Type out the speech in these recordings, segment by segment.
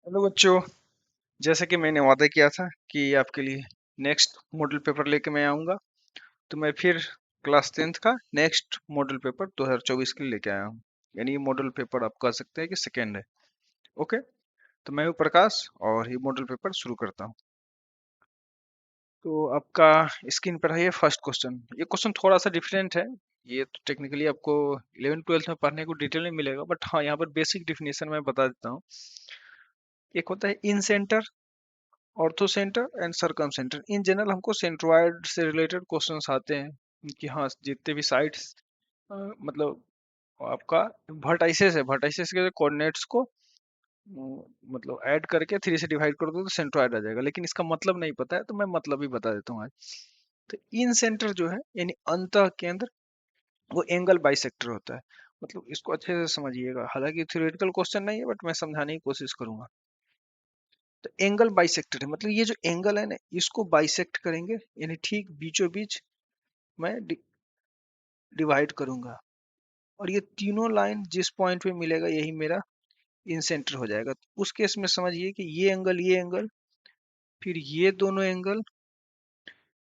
Hello बच्चों। जैसे कि मैंने वादा किया था कि आपके लिए नेक्स्ट मॉडल पेपर लेके मैं आऊँगा, तो मैं फिर क्लास 10th का नेक्स्ट मॉडल पेपर 2024 के लिए लेके आया हूँ। यानी ये मॉडल पेपर आप कह सकते हैं कि सेकेंड है। ओके, तो मैं हूँ प्रकाश और ये मॉडल पेपर शुरू करता हूँ। तो आपका स्क्रीन पर है ये फर्स्ट क्वेश्चन। ये क्वेश्चन थोड़ा सा डिफरेंट है। ये तो टेक्निकली आपको 11th 12th में पढ़ने को डिटेल में मिलेगा, बट हाँ, यहाँ पर बेसिक डिफिनेशन मैं बता देता हूँ। एक होता है incentre, orthocentre and circumcentre. In general हमको सेंट्रोइड से रिलेटेड क्वेश्चंस आते हैं कि हाँ, जितने भी साइड्स मतलब आपका वर्टाइसेस है, वर्टाइसेस के कोऑर्डिनेट्स को मतलब ऐड करके 3 से डिवाइड कर दो तो सेंट्रोइड आ जाएगा। लेकिन इसका मतलब नहीं पता है तो मैं मतलब ही बता देता हूँ आज। तो इन सेंटर जो है यानी अंतः केंद्र, वो एंगल बाइसेक्टर होता है। मतलब इसको अच्छे से समझिएगा, हालांकि थ्योरेटिकल क्वेश्चन नहीं है बट मैं समझाने की कोशिश करूंगा। तो एंगल बाइसेक्टर है, मतलब ये जो एंगल है ना, इसको बाइसेक्ट करेंगे, यानी ठीक बीचों बीच मैं डिवाइड करूंगा। और ये तीनों लाइन जिस पॉइंट पे मिलेगा यही मेरा इन सेंटर हो जाएगा। तो उस केस में समझिए कि ये एंगल, फिर ये दोनों एंगल,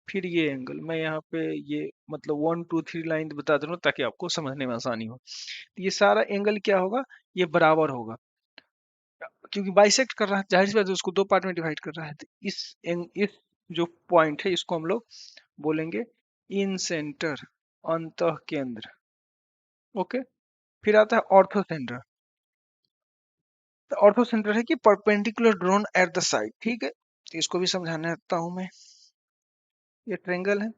फिर ये एंगल, मैं यहाँ पे ये मतलब 1 2 3 लाइन बता दे रहा हूँ ताकि आपको समझने में आसानी हो। तो ये सारा एंगल क्या होगा, ये बराबर होगा, क्योंकि बाइसेक्ट कर रहा है, जाहिर सी बात है उसको दो पार्ट में डिवाइड कर रहा है। तो इस जो पॉइंट है इसको हम लोग बोलेंगे इन सेंटर, अंतः केंद्र। ओके, फिर आता है ऑर्थो सेंटर। तो ऑर्थो सेंटर है कि perpendicular drawn at the side. ठीक है, तो इसको भी समझाने लगता हूं मैं। ये ट्रेंगल है,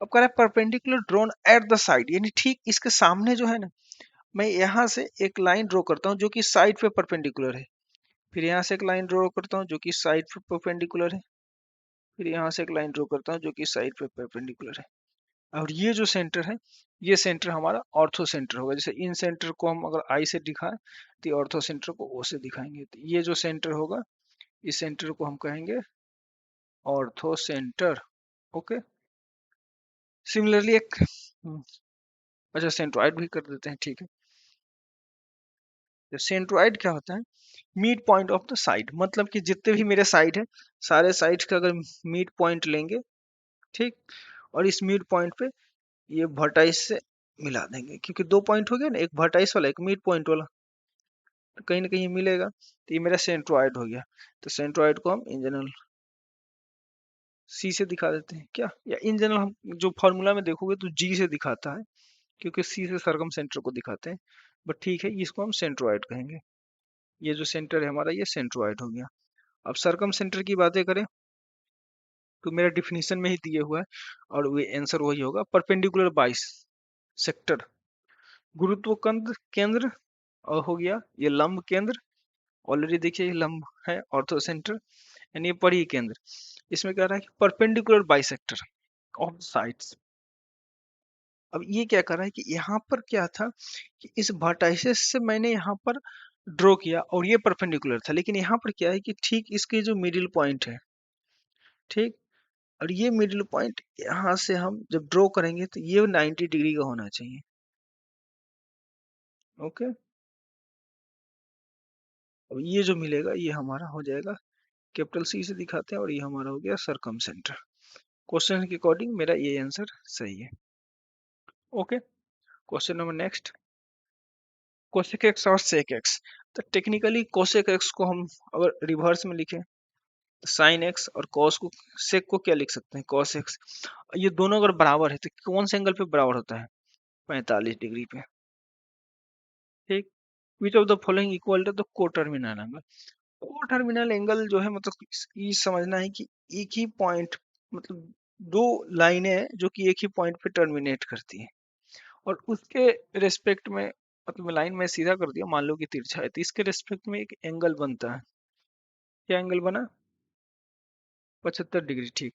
अब कह रहा है perpendicular drawn at the side, यानी ठीक इसके सामने जो है ना, मैं यहाँ से एक लाइन ड्रॉ करता हूँ जो कि साइड पे परपेंडिकुलर है। फिर यहाँ से एक लाइन ड्रॉ करता हूँ जो कि साइड पे परपेंडिकुलर है। फिर यहाँ से एक लाइन ड्रॉ करता हूँ जो कि साइड पे परपेंडिकुलर है। और ये जो सेंटर है, ये सेंटर हमारा ऑर्थो सेंटर होगा। जैसे इन सेंटर को हम अगर आई से दिखाएं तो ऑर्थो सेंटर को ओ से दिखाएंगे। तो ये जो सेंटर होगा, इस सेंटर को हम कहेंगे ऑर्थो सेंटर। ओके, सिमिलरली एक अच्छा सेंट्रोइड भी कर देते हैं, ठीक है। तो सेंट्रोइड क्या होता है, mid point of the side, मतलब कि जितने भी मेरे साइड है, सारे साइड का अगर मिड पॉइंट लेंगे, ठीक, और इस मिड पॉइंट पे ये वर्टाइस से मिला देंगे, क्योंकि दो पॉइंट हो गया ना, एक वर्टाइस वाला एक मिड पॉइंट वाला, तो कहीं ना कहीं मिलेगा। तो ये मेरा सेंट्रोइड हो गया। तो सेंट्रोइड को हम इन जनरल सी से दिखा देते हैं क्या, या इन जनरल हम जो फॉर्मूला में देखोगे तो जी से दिखाता है, क्योंकि सी से सरकम सेंटर को दिखाते हैं। बट ठीक है, इसको हम सेंट्रोइड कहेंगे। ये जो सेंटर है हमारा, ये सेंट्रोइड हो गया। अब सरकम सेंटर की बातें करें तो मेरा डिफिनीशन में ही दिए हुआ है, और वो आंसर वही होगा, परपेंडिकुलर बाइस सेक्टर, गुरुत्व केंद्र केंद्र, और हो गया ये लंब केंद्र। ऑलरेडी देखिए ये लंब है, ऑर्थो सेंटर, यानी ये परिधि केंद्र। इसमें कह रहा है कि परपेंडिकुलर बाइसेक्टर ऑफ साइड्स। अब ये क्या कर रहा है कि यहाँ पर क्या था कि इस वर्टाइसेस से मैंने यहाँ पर ड्रॉ किया और ये परपेंडिकुलर था, लेकिन यहाँ पर क्या है कि ठीक इसके जो मिडिल पॉइंट है, ठीक, और ये मिडिल पॉइंट यहाँ से हम जब ड्रॉ करेंगे तो ये 90 डिग्री का होना चाहिए। ओके, अब ये जो मिलेगा ये हमारा हो जाएगा, कैपिटल सी से दिखाते हैं, और ये हमारा हो गया सरकम सेंटर। क्वेश्चन के अकॉर्डिंग मेरा ये आंसर सही है। Okay, question number next, cosec x और सेक एक्स। तो टेक्निकली कोसेक एक्स को हम अगर रिवर्स में लिखें तो साइन एक्स, और कॉस को, सेक को क्या लिख सकते हैं, कॉस एक्स। ये दोनों अगर बराबर है तो कौन से एंगल पे बराबर होता है, 45 डिग्री पे। ठीक, which of the following equal to the coterminal angle. Coterminal angle जो है, मतलब ये समझना है कि एक ही पॉइंट, मतलब दो लाइनें हैं जो कि एक ही पॉइंट पे टर्मिनेट करती हैं, और उसके रेस्पेक्ट में, मतलब लाइन में सीधा कर दिया, मान लो कि तिरछा है, तो इसके रेस्पेक्ट में एक एंगल बनता है। क्या एंगल बना, 75 डिग्री। ठीक,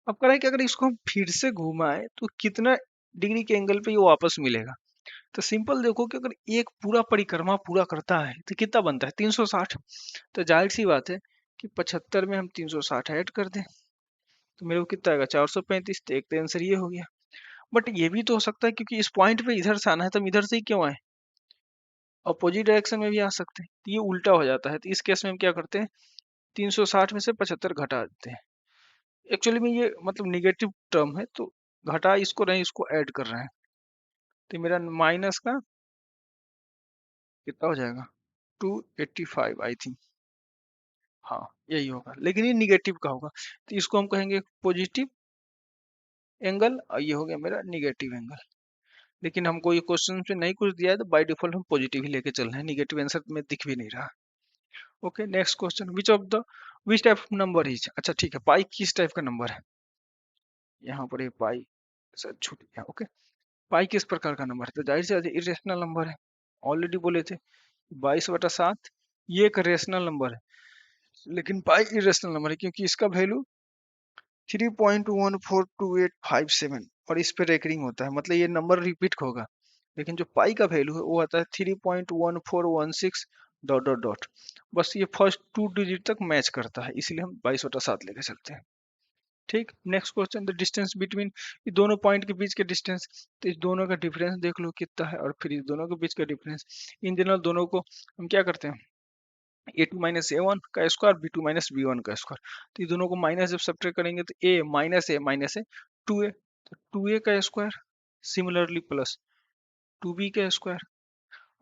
अब कह रहा है कि अगर इसको हम फिर से घुमाएं तो कितना डिग्री के एंगल पे ये वापस मिलेगा। तो सिंपल देखो कि अगर एक पूरा परिक्रमा पूरा करता है तो कितना बनता है, 360। तो जाहिर सी बात है कि 75 में हम 360 ऐड कर दें तो मेरे को कितना आएगा, 435। तो एक तो आंसर ये हो गया। बट ये भी तो हो सकता है क्योंकि इस पॉइंट पे इधर से आना है तो हम इधर से ही क्यों आए, अपोजिट डायरेक्शन में भी आ सकते हैं, तो ये उल्टा हो जाता है। तो इस केस में हम क्या करते हैं, 360 में से 75 घटा देते हैं। एक्चुअली में ये मतलब निगेटिव टर्म है, तो घटा इसको नहीं, इसको ऐड कर रहे हैं, तो मेरा माइनस का कितना हो जाएगा, 285 आई थिंक। हाँ यही होगा, लेकिन ये निगेटिव का होगा, तो इसको हम कहेंगे पॉजिटिव एंगल, और ये हो गया मेरा निगेटिव एंगल। लेकिन हमको ये क्वेश्चन पे नहीं कुछ दिया है, तो बाय डिफॉल्ट हम पॉजिटिव ही लेके चल रहे हैं, निगेटिव आंसर में दिख भी नहीं रहा। Okay next question, which type of number is, अच्छा ठीक है, पाई किस टाइप का नंबर है, यहाँ पर ये पाई सर छूट गया। ओके, पाई किस प्रकार का नंबर है, तो जाहिर से इरेशनल नंबर है, ऑलरेडी बोले थे 22/7 ये एक रेशनल नंबर है, लेकिन पाई इरेशनल नंबर है क्योंकि इसका वैल्यू 3.142857 और इस पे रेकरिंग होता है, मतलब ये नंबर रिपीट होगा। लेकिन जो पाई का वैल्यू है वो आता है 3.1416 डॉट डॉट डॉट, बस ये फर्स्ट 2 डिजिट तक मैच करता है, इसलिए हम 22/7 लेके चलते हैं। ठीक, next question, the distance between, ये दोनों पॉइंट के बीच के डिस्टेंस, तो इस दोनों का डिफरेंस देख लो कितना है, और फिर इस दोनों के बीच का डिफरेंस, इन जनरल दोनों को हम क्या करते हैं, a2 माइनस a1 का स्क्वायर, b2 माइनस b1 का स्क्वायर, तो ये दोनों को माइनस जब सब्ट्रैक्ट करेंगे तो a माइनस ए 2a, तो 2a का स्क्वायर, सिमिलरली प्लस 2b का स्क्वायर।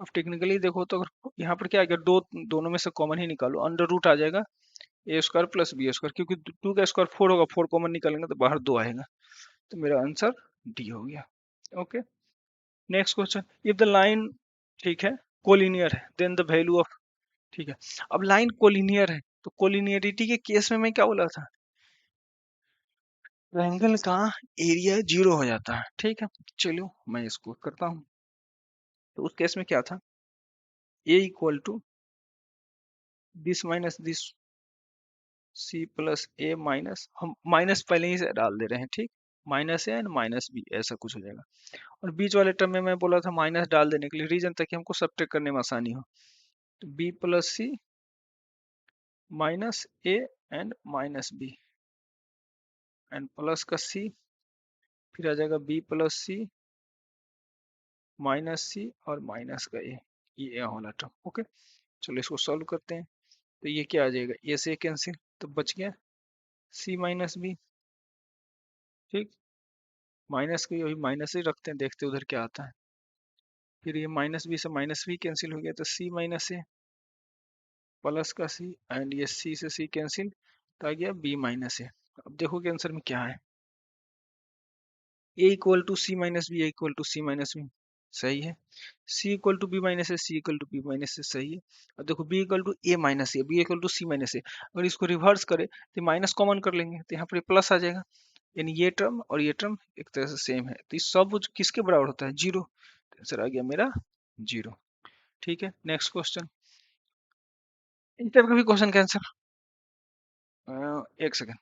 अब टेक्निकली देखो तो अगर यहाँ पर क्या आ गया, दोनों में से कॉमन ही निकालो, अंडर रूट आ जाएगा ए स्क्वायर प्लस बी स्क्वायर, क्योंकि 2 का स्क्वायर 4 होगा, 4 कॉमन निकालेंगे तो बाहर 2 आएगा, तो मेरा आंसर डी हो गया। Okay next question, if the line, ठीक है, कोलिनियर है, देन द वैल्यू ऑफ, ठीक है, अब लाइन कोलिनियर है, तो कोलिनियरिटी के केस में मैं क्या बोला था, ट्रायंगल का एरिया 0 हो जाता है। ठीक है, चलो मैं इसको करता हूँ, तो उस केस में क्या था, a equal to this minus this, c plus a minus, हम माइनस पहले ही से डाल दे रहे हैं, ठीक, minus A and minus b ऐसा कुछ हो जाएगा, और बीच वाले टर्म में मैं बोला था माइनस डाल देने के लिए, रीजन ताकि हमको सब्ट्रैक्ट करने में आसानी हो, तो B plus C minus A and minus B and plus का सी, फिर आ जाएगा B plus C minus C और माइनस का ये वाला टर्म। ओके चलो इसको सॉल्व करते हैं, तो ये क्या आ जाएगा, ए से कैंसिल, तो बच गया सी माइनस बी। ठीक, माइनस को अभी माइनस ही रखते हैं, देखते हैं उधर क्या आता है, फिर ये माइनस बी से माइनस बी कैंसिल हो गया, तो सी माइनस ए प्लस का सी, एंड ये सी से सी कैंसिल, तो आ गया बी माइनस ए। अब देखो कि आंसर में क्या है, a equal to c minus b, a equal to c minus b, सही है, c equal to b minus a, c equal to b minus a, सही है। अब देखो b equal to a minus a, b equal to c minus a, अगर इसको reverse करें तो माइनस कॉमन कर लेंगे, तो यहाँ पर प्लस आ जाएगा, यानी ये टर्म और ये टर्म एक तरह से सेम है, तो ये सब किसके बराबर होता है, 0, आंसर आ गया मेरा 0। ठीक है नेक्स्ट क्वेश्चन, इस टाइप का भी क्वेश्चन का आंसर, एक सेकंड,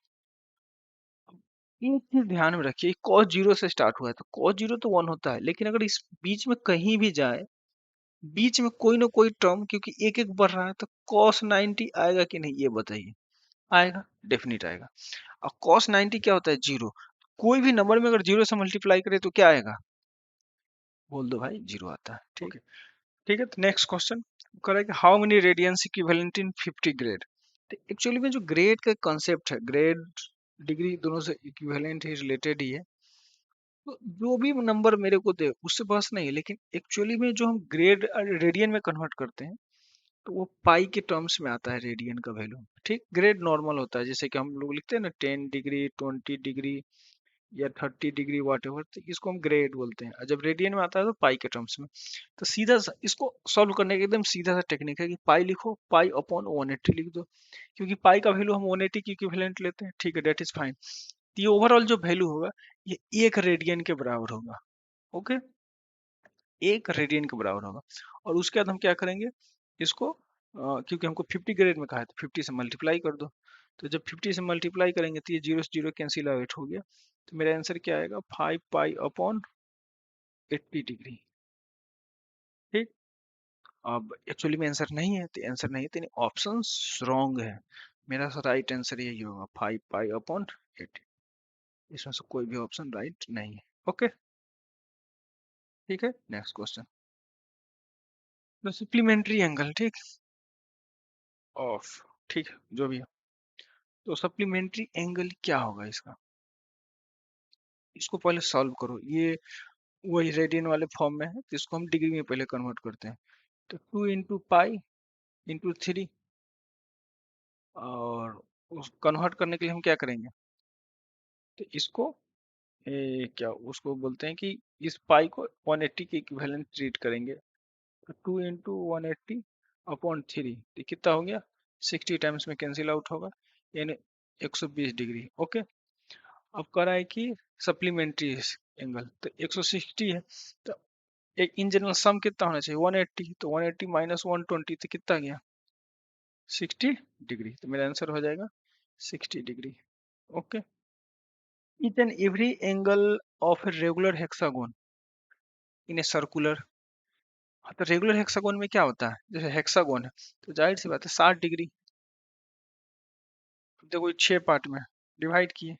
एक चीज ध्यान में रखिए, cos 0 से स्टार्ट हुआ है, तो cos 0 तो 1 होता है, लेकिन अगर इस बीच में कहीं भी जाए, बीच में कोई ना कोई टर्म, क्योंकि एक एक बढ़ रहा है, तो cos 90 आएगा कि नहीं, ये बताइए, आएगा, डेफिनेट आएगा। और cos 90 क्या होता है, 0, कोई भी नंबर में अगर 0 से मल्टीप्लाई करे तो क्या आएगा, बोल दो भाई, 0 आता है। ठीक है, ठीक है, तो नेक्स्ट क्वेश्चन करेंगे, how many radians equivalent in 50 grade. तो एक्चुअली में जो ग्रेड का कॉन्सेप्ट है, ग्रेड डिग्री दोनों से इक्विवेलेंट ही, रिलेटेड ही है, तो जो भी नंबर मेरे को दे उससे बस नहीं है, लेकिन एक्चुअली में जो हम ग्रेड रेडियन में कन्वर्ट करते हैं, तो वो पाई के टर्म्स में आता है रेडियन का वैल्यू। ठीक, ग्रेड नॉर्मल होता है, जैसे कि हम लोग लिखते हैं ना 10 डिग्री, 20 डिग्री या 30 डिग्री वाट एवर, तो इसको हम ग्रेड बोलते हैं, और जब रेडियन में आता है तो पाई के टर्म्स में। तो इसको सॉल्व करने का एकदम सीधा सा टेक्निक है कि पाई लिखो, पाई अपॉन 180 लिख दो, क्योंकि पाई का वैल्यू हम 180 की इक्विवेलेंट लेते हैं। ठीक है, डेट इज फाइन, ये ओवरऑल जो वैल्यू होगा ये 1 रेडियन के बराबर होगा। ओके, 1 रेडियन के बराबर होगा, और उसके बाद हम क्या करेंगे, इसको क्योंकि हमको 50 ग्रेड में कहा है, तो 50 से मल्टीप्लाई कर दो, तो जब 50 से मल्टीप्लाई करेंगे तो ये 0 से 0 कैंसिल आउट हो गया, तो मेरा आंसर क्या आएगा, 5 पाई अपॉन 80 डिग्री। ठीक, अब एक्चुअली में आंसर नहीं है, तो आंसर नहीं है, तो ऑप्शन रॉन्ग है, मेरा राइट आंसर यही होगा, 5 पाई अपॉन 80, इसमें से कोई भी ऑप्शन राइट नहीं है। ओके, ठीक है नेक्स्ट क्वेश्चन, तो सप्लीमेंट्री एंगल, ठीक, ऑफ, ठीक है, जो भी है। तो सप्लीमेंट्री एंगल क्या होगा इसका, इसको पहले सॉल्व करो। ये वही रेडियन वाले फॉर्म में है, तो इसको हम डिग्री में पहले कन्वर्ट करते हैं। तो 2 × पाई इंटू 3, और उस कन्वर्ट करने के लिए हम क्या करेंगे, तो इसको क्या उसको बोलते हैं कि इस पाई को 180 के इक्विवेलेंट ट्रीट करेंगे। तो 2 × 180/3, ये कितना हो गया, 60 टाइम्स में कैंसिल आउट होगा, यानी 120 डिग्री। ओके, अब करा है कि सप्लीमेंट्री एंगल तो 160 है, तो एक इन जनरल सम कितना होना चाहिए, 180, तो 180 माइनस 120 तो कितना गया, 60 डिग्री। तो मेरा आंसर हो जाएगा 60 degree. Okay, each and every angle of a regular hexagon in a circular, हाँ, तो रेगुलर हेक्सागोन में क्या होता है, जैसे हेक्सागोन है तो जाहिर सी बात है 60 डिग्री। देखो 6 पार्ट में डिवाइड किए,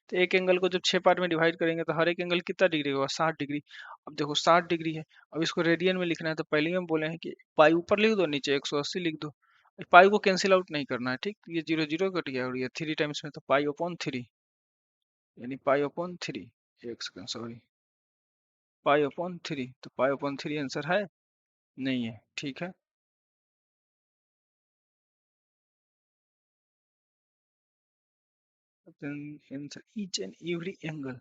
तो एक एंगल को जब 6 पार्ट में डिवाइड करेंगे तो हर एक एंगल कितना डिग्री होगा, 60 डिग्री। अब देखो 60 डिग्री है, अब इसको रेडियन में लिखना है, तो पहले ही हम बोले हैं कि पाई ऊपर लिख दो, नीचे 180 लिख दो। पाई को कैंसिल आउट नहीं करना है, ठीक, ये 0 0 कट गया, और ये 3 टाइम्स में तो पाई/3, यानी पाई/3, एक सेकंड सॉरी, पाई/3, तो पाई/3 आंसर है, नहीं है, ठीक है। then answer each and every angle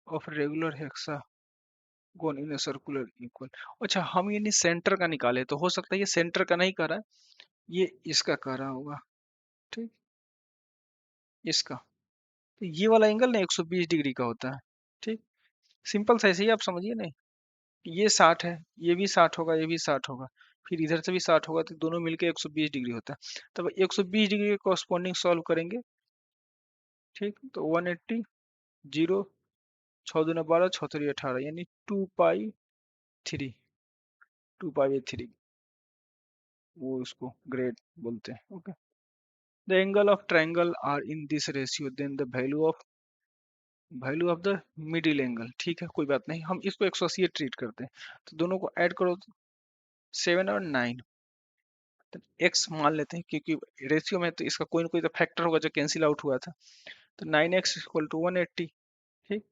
of regular hexagon in a circular equal। अच्छा, हम ये नहीं सेंटर का निकाले, तो हो सकता है ये सेंटर का नहीं कर रहा है, ये इसका कर रहा होगा, ठीक, इसका। तो ये वाला एंगल ना 120 डिग्री का होता है, ठीक, सिंपल सा, ऐसे ही आप समझिए नहीं, ये 60 है, ये भी 60 होगा, ये भी 60 होगा, फिर इधर से भी 60 होगा, तो दोनों मिलके 120 डिग्री होता है। तब 120 डिग्री के कॉरस्पॉन्डिंग सॉल्व करेंगे, ठीक, तो 180, 0, 6×2 = 12, 6×3 = 18, यानी 2 पाई 3, 2 पाई/3, वो उसको ग्रेड बोलते हैं। Okay, the angle of triangle are in this ratio, then the value of the middle angle, ठीक है, कोई बात नहीं, हम इसको 180 ट्रीट करते हैं। तो दोनों को ऐड करो, 7 और 9, तो एक्स मान लेते हैं, क्योंकि रेशियो में तो इसका कोई ना कोई तो फैक्टर होगा जो कैंसिल आउट हुआ था। तो 9x = 180, ठीक,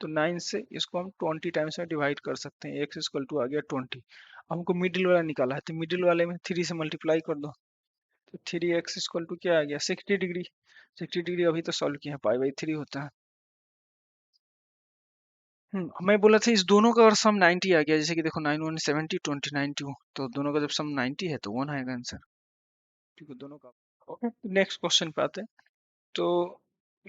तो 9 से इसको हम 20 टाइम्स में डिवाइड कर सकते हैं, x = आ गया 20। हमको मिडिल वाला निकाला है, तो मिडिल वाले में 3 से मल्टीप्लाई कर दो, तो 3x = क्या आ गया, 60 डिग्री। 60 डिग्री अभी तो सॉल्व किया है, पाई/3 होता है। मैं बोला था इस दोनों का अगर सम 90 आ गया, जैसे कि देखो 9 1 70, 20 92, तो दोनों का जब सम 90 है तो 1 आएगा आंसर, ठीक है, दोनों का। ओके, नेक्स्ट क्वेश्चन पे आते हैं। तो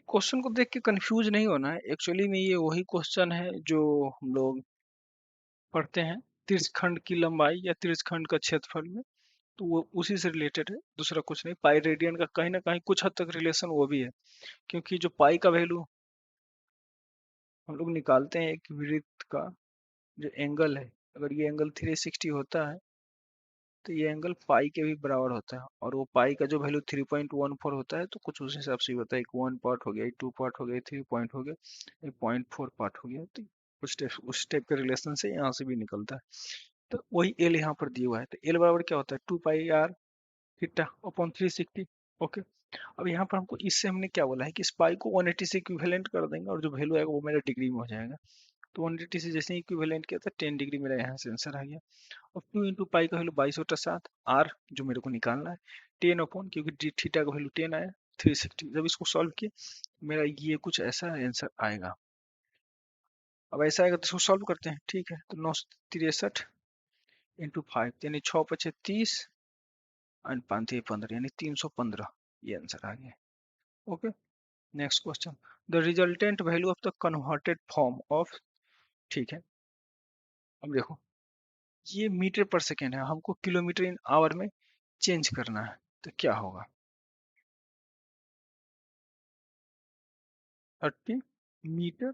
क्वेश्चन को देख के कंफ्यूज नहीं होना है, एक्चुअली में ये वही क्वेश्चन है जो हम लोग पढ़ते हैं त्रिज्यखंड की लंबाई या त्रिज्यखंड का क्षेत्रफल में, तो वो उसी से रिलेटेड है, दूसरा कुछ नहीं। पाई रेडियन का कहीं ना कहीं कुछ हद तक रिलेशन वो भी है, क्योंकि जो पाई का वैल्यू हम लोग निकालते हैं एक वृत्त का जो एंगल है, अगर ये एंगल 360 होता है, तो ये एंगल पाई के भी बराबर होता है, और वो पाई का जो वैल्यू 3.14 होता है, तो कुछ उस हिसाब से ही होता है, एक 1 पार्ट हो गया, एक 2 पार्ट हो गया, 3 पॉइंट हो गया, एक 0.4 पार्ट हो गया, तो उस टाइप के रिलेशन से यहाँ से भी निकलता है। तो वही एल यहाँ पर दिया हुआ है, तो एल बराबर क्या होता है, 2 पाई r थीटा/360। ओके, अब यहाँ पर हमको इससे हमने क्या बोला है कि इस पाई को 180 से इक्विवेलेंट कर देंगे, और जो वैल्यू आएगा वो मेरा डिग्री में हो जाएगा। तो 180 से जैसे इक्विवेलेंट किया था 10 डिग्री मेरा यहाँ से आंसर आ गया। अब 2 × पाई का वैल्यू 22/7, आर जो मेरे को निकालना है 10 क्योंकि डी थीटा का वैल्यू 10 आया, 360। जब इसको सॉल्व किए मेरा ये कुछ ऐसा आंसर आएगा। अब ऐसा आएगा तो इसको सॉल्व करते हैं, ठीक है, तो 963 × 5 यानी 6×5 = 30, एंड 5×3 = 15, यानी 315, ये आंसर आ गया। Okay, next question, the resultant value of the converted form of, ठीक है, अब देखो ये मीटर पर सेकेंड है, हमको किलोमीटर इन आवर में चेंज करना है, तो क्या होगा, 30 मीटर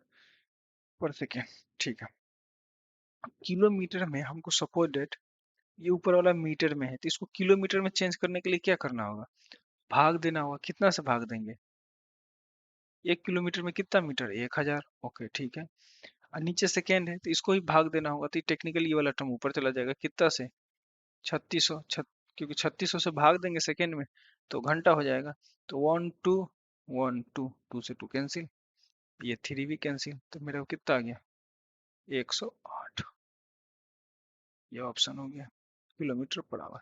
पर सेकेंड, ठीक है। किलोमीटर में हमको सपोज डेट ये ऊपर वाला मीटर में है, तो इसको किलोमीटर में चेंज करने के लिए क्या करना होगा, भाग देना होगा, कितना से भाग देंगे, 1 किलोमीटर में कितना मीटर, 1000। ओके, ठीक है, और नीचे सेकेंड है तो इसको ही भाग देना होगा, तो टेक्निकली ये वाला टर्म ऊपर चला जाएगा, कितना से, 3600 क्योंकि 3600 से भाग देंगे सेकेंड में तो घंटा हो जाएगा। तो 1 2 से 2 कैंसिल, ये 3 भी कैंसिल, तो मेरा को कितना आ गया 108। ये ऑप्शन हो गया किलोमीटर पर आवर।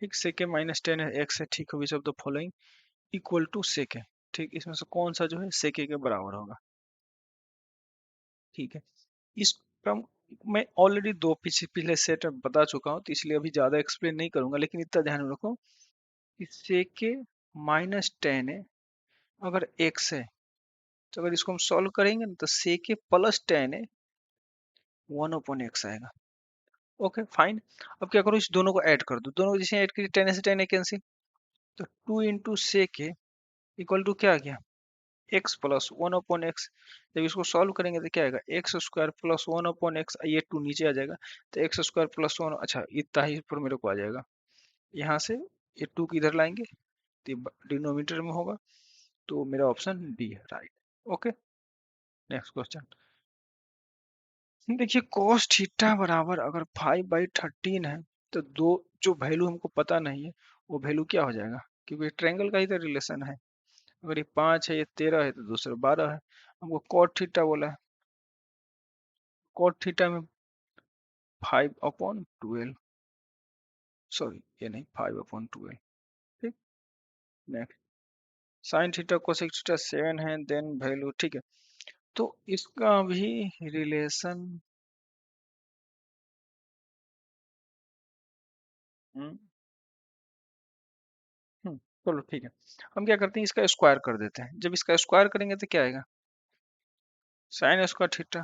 ठीक, सेके माइनस 10 है, एक्स है, ठीक है, which of the following equal to sec. ठीक, इसमें से कौन सा जो है सेके के बराबर होगा। ठीक है, इस क्रम मैं ऑलरेडी दो पिछले सेट बता चुका हूँ, तो इसलिए अभी ज्यादा एक्सप्लेन नहीं करूंगा, लेकिन इतना ध्यान में रखो कि सेके माइनस 10 है अगर एक्स है, तो अगर इसको हम सॉल्व करेंगे ना तो सेके प्लस 10 है 1/x आएगा। Okay fine. अब क्या करो, इस दोनों को ऐड कर दो, दोनों को जैसे ऐड करिए 10 से 10 कैंसिल, तो 2 इंटू सेके इक्वल टू क्या आ गया एक्स प्लस 1/x। जब इसको सॉल्व करेंगे तो क्या आएगा एक्स स्क्वायर प्लस 1/x, ये 2 नीचे आ जाएगा, तो एक्स स्क्वायर प्लस 1, अच्छा इतना ही पर मेरे को आ जाएगा। यहाँ से ये 2 की इधर लाएंगे तो डिनोमिनेटर में होगा, तो मेरा ऑप्शन डी है राइट। Okay, next question. देखिए cos थीटा बराबर अगर 5/13 है, तो दो जो वैल्यू हमको पता नहीं है वो वैल्यू क्या हो जाएगा, क्योंकि ट्रायंगल का ही तो रिलेशन है। अगर ये 5 है, ये 13 है, तो दूसरा 12 है। हमको cot थीटा बोला है, cot थीटा में 5/12, सॉरी ये नहीं 5/12। ठीक, next sign theta cosec theta 7 है, देन वैल्यू, ठीक है। तो इसका भी रिलेशन, हम्म चलो ठीक है, हम क्या करते हैं इसका स्क्वायर कर देते हैं। जब इसका स्क्वायर करेंगे तो क्या आएगा sine square theta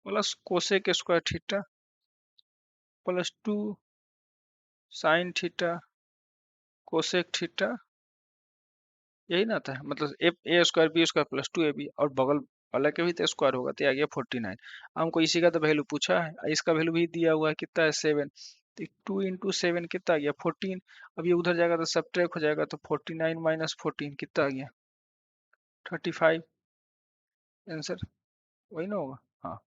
plus cosec square theta plus 2 sine theta cosec theta, यही ना आता है, मतलब a square b square plus 2ab, और बगल वाला के भी तो स्क्वायर होगा, तो ये आ गया 49। हमको इसी का तो वैल्यू पूछा है, इसका वैल्यू भी दिया हुआ है, कितना है 7, तो 2 इंटू 7 कितना आ गया 14। अब ये उधर जाएगा तो सब्ट्रैक्ट हो जाएगा, तो 49 माइनस 14 कितना आ गया 35। आंसर वही ना होगा। हाँ,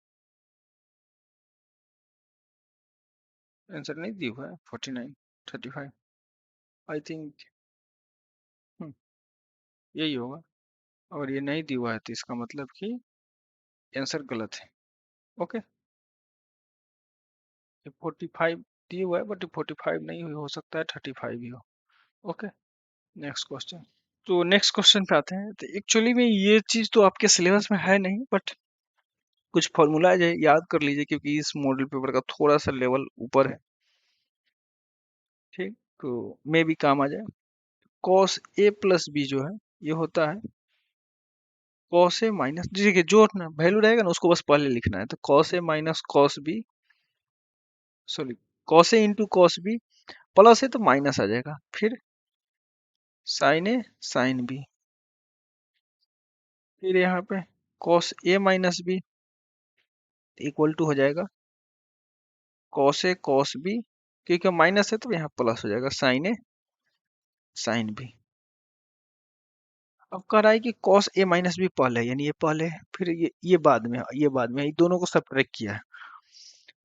आंसर नहीं दिया हुआ है 49 35, आई थिंक यही होगा। अगर ये नहीं दिया हुआ है तो इसका मतलब कि आंसर गलत है। ओके, ये 45 दिए हुआ है, बट 45 नहीं हो सकता है 35 ही हो। Okay, next question. तो नेक्स्ट क्वेश्चन पे आते हैं। तो एक्चुअली में ये चीज तो आपके सिलेबस में है नहीं, बट कुछ फॉर्मूलाज है, याद कर लीजिए, क्योंकि इस मॉडल पेपर का थोड़ा सा लेवल ऊपर है। ठीक, तो मे भी काम आ जाए। कॉस ए प्लस बी जो है ये होता है कॉस ए माइनस, देखिए जो ना वैल्यू रहेगा ना उसको बस पहले लिखना है, तो cos A minus cos b, sorry cos a into cos b, plus है तो माइनस आ जाएगा, फिर साइन ए साइन बी, फिर यहाँ पे cos A minus B equal to हो जाएगा कॉस ए कॉस बी, क्योंकि माइनस है तो यहाँ प्लस हो जाएगा साइन ए साइन बी। अब कह रहा है कि कॉस ए माइनस बी पहले है, यानी ये पहले है, फिर ये बाद में है, ये बाद में है, ये दोनों को सब्ट्रैक्ट किया है।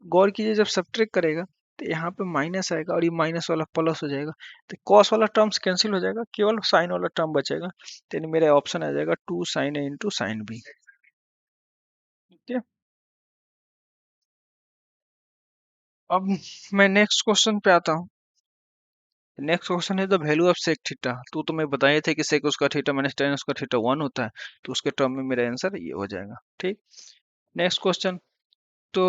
गौर कीजिए जब सब्ट्रैक्ट करेगा तो यहाँ पे माइनस आएगा और ये माइनस वाला प्लस हो जाएगा, तो कॉस वाला टर्म्स कैंसिल हो जाएगा, केवल साइन वाला टर्म बचेगा, तो यानी मेरा ऑप्शन आ जाएगा 2 sine A into sine B. ठीक है, अब मैं नेक्स्ट क्वेश्चन पे आता हूँ। नेक्स्ट क्वेश्चन है the value of sec theta. तो तुम्हें बताए थे कि सेक उसका थीटा माइनस टेन उसका थीटा 1 होता है, तो उसके टर्म में मेरा आंसर ये हो जाएगा। ठीक, नेक्स्ट क्वेश्चन। तो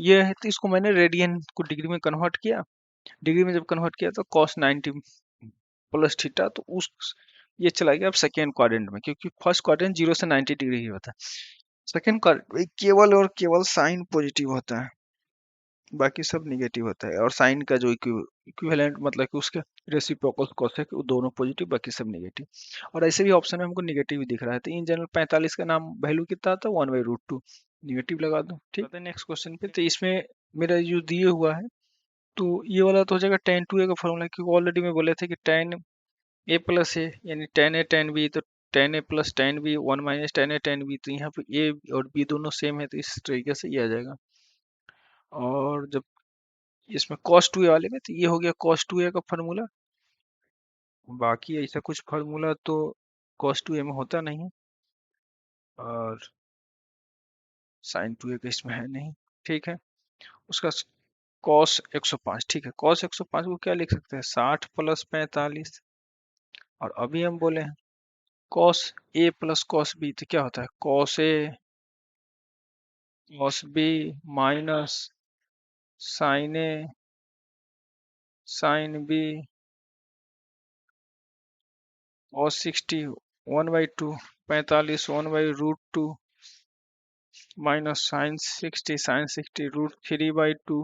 ये है, तो इसको मैंने रेडियन को डिग्री में कन्वर्ट किया, डिग्री में जब कन्वर्ट किया तो cos 90 प्लस थीटा, तो उस ये चला गया अब सेकेंड क्वाड्रेंट में, क्योंकि फर्स्ट क्वाड्रेंट 0 से 90 डिग्री ही होता है। सेकेंड क्वाड्रेंट में केवल और केवल साइन पॉजिटिव होता है, बाकी सब निगेटिव होता है, और साइन का जो इक्विवेलेंट मतलब कि उसके रेसिप्रोकल कोसेक वो दोनों पॉजिटिव, बाकी सब निगेटिव। और ऐसे भी ऑप्शन में हमको निगेटिव दिख रहा है, तो इन जनरल 45 का नाम वैल्यू कितना आता है 1/√2, निगेटिव लगा दो। ठीक है, नेक्स्ट क्वेश्चन पे। तो इसमें मेरा जो दिए हुआ है, तो ये वाला तो हो जाएगा tan 2a का फॉर्मूला, क्योंकि ऑलरेडी मैं बोले थे कि tan a प्लस ए यानी tan a tan b, तो tan a plus tan b 1 minus tan a tan b, तो यहाँ पे a और b दोनों सेम है, तो इस तरीके से ये आ जाएगा। और जब इसमें cos 2a वाले में तो ये हो गया cos 2a का फार्मूला। बाकी ऐसा कुछ फार्मूला तो cos 2a में होता नहीं है, और sin 2a का इसमें है नहीं। ठीक है, उसका cos 105। ठीक है, cos 105 को क्या लिख सकते हैं, 60 प्लस 45। और अभी हम बोले हैं cos a plus cos b, तो क्या होता है cos a cos b minus sin a sin b cos 60 1/2, 45 1/√2 minus sin 60 √3/2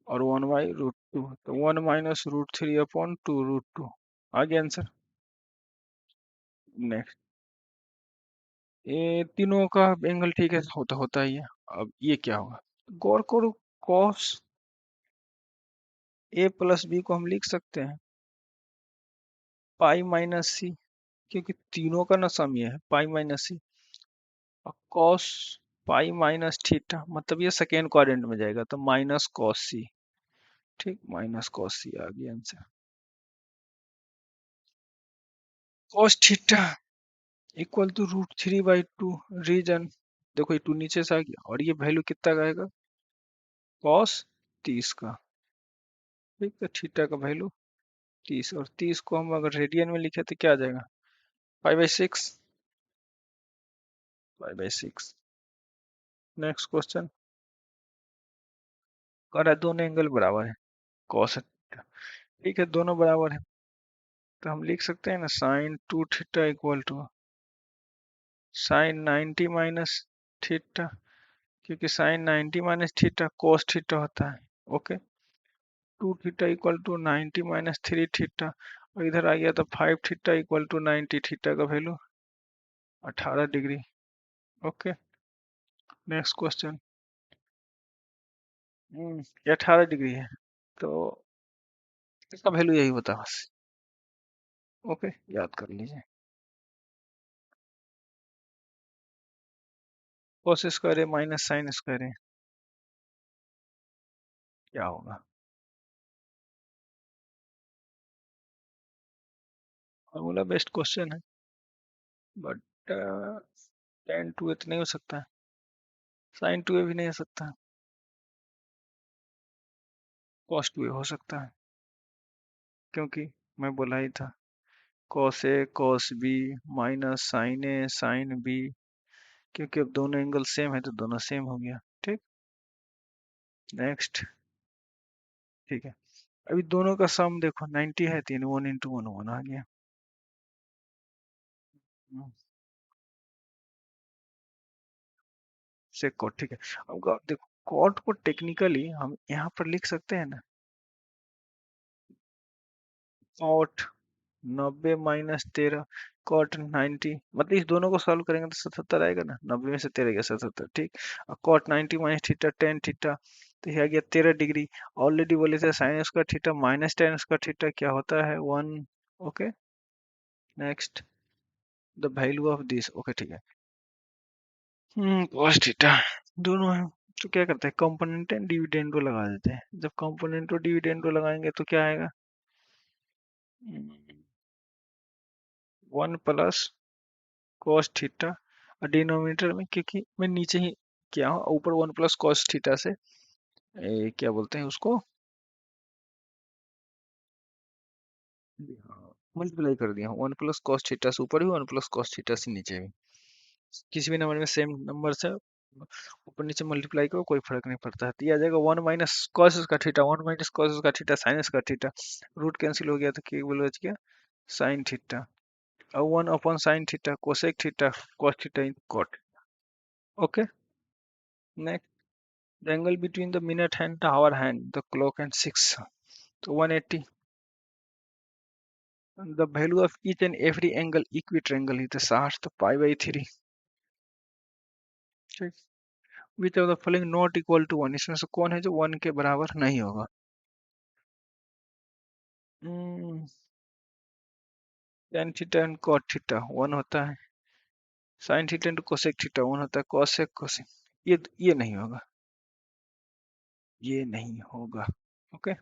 और 1/√2, तो 1 - √3/2 आ गया आंसर। नेक्स्ट, ये तीनों का एंगल ठीक है, होता ही है। अब ये क्या होगा, गौर करो, cos a प्लस बी को हम लिख सकते हैं पाई माइनस सी, क्योंकि तीनों का ना सम ये है पाई माइनस सी। और cos पाई माइनस थीटा, मतलब ये सेकेंड क्वाड्रेंट में जाएगा, तो माइनस cos सी। ठीक, माइनस cos सी आ गया answer. cos theta equal to √3/2 reason, देखो ये 2 नीचे से आ गया, और ये वैल्यू कितना का आएगा cos 30 का। ठीक है, थीटा का वैल्यू 30, और 30 को हम अगर रेडियन में लिखे तो क्या आ जाएगा 5/6। 5/6। नेक्स्ट क्वेश्चन, कह रहा है दोनों एंगल बराबर है cos। ठीक है, दोनों बराबर है, तो हम लिख सकते हैं ना sin 2 theta equal to sin 90 minus theta, क्योंकि sin 90 minus theta cos theta होता है। Okay, 2 theta equal to 90 minus 3 theta, और इधर आ गया तो 5 थीटा इक्वल टू 90, थीटा का value 18 degree. Okay, next question, ये 18 डिग्री है, तो इसका वैल्यू यही होता है बस। ओके, याद कर लीजिए, cos स्क्वायर है माइनस साइन स्क्वायर है, क्या होगा। फॉर्मूला बेस्ड क्वेश्चन है, बट tan 2a तो नहीं हो सकता है, sin 2a भी नहीं हो सकता, cos 2a हो सकता है, क्योंकि मैं बोला ही था cos a cos b minus sin a sin b, क्योंकि अब दोनों एंगल सेम है तो दोनों सेम हो गया। ठीक, नेक्स्ट। ठीक है, अभी दोनों का सम देखो 90 है, 1 × 1 1 आ गया। से कॉट। ठीक है, अब देखो कॉट को टेक्निकली हम यहाँ पर लिख सकते हैं ना, कॉट 90 माइनस 13 कॉट 90, मतलब इस दोनों को सॉल्व करेंगे तो 77 आएगा ना, 90 में से 13 गया 77। ठीक, और cot 90 minus theta tan theta, तो ये आ गया 13 डिग्री। ऑलरेडी बोले थे sine square theta minus tan square theta क्या होता है 1। Okay, next, the value of this. Okay, ठीक है, कॉस थीटा दोनों है, तो क्या करते हैं कंपोनेंट एंड डिविडेंडो लगा देते हैं। जब कंपोनेंट और डिविडेंडो लगाएंगे तो क्या आएगा 1 प्लस कॉस थीटा, और डिनोमिनेटर में क्योंकि मैं नीचे ही किया हूँ, ऊपर 1 प्लस कॉस थीटा से क्या बोलते हैं उसको, मल्टीप्लाई कर दिया हूँ। 1 प्लस कॉस थीटा से ऊपर भी, 1 प्लस कॉस थीटा से नीचे भी, किसी भी नंबर में सेम नंबर से ऊपर नीचे मल्टीप्लाई करो कोई फर्क नहीं पड़ता है, तो ये आ जाएगा 1 माइनस कॉस का थीटा 1 माइनस कॉस का थीटा साइन का थीटा, रूट कैंसिल हो गया तो केवल बच गया साइन थीटा, और 1/sin theta cosec theta cos theta in cot. Okay, next, the angle between the minute hand the hour hand the clock and 6, तो 180। The value of each and every angle equi triangle ही, तो 60, तो पाई/3। ठीक, which of the following not equal to 1, इसमें से कौन है जो 1 के बराबर नहीं होगा। Tan theta and cot theta 1 होता है, sine theta and cosec theta 1 होता है, कॉसेक कोसेक ये नहीं होगा। ये नहीं होगा। Okay,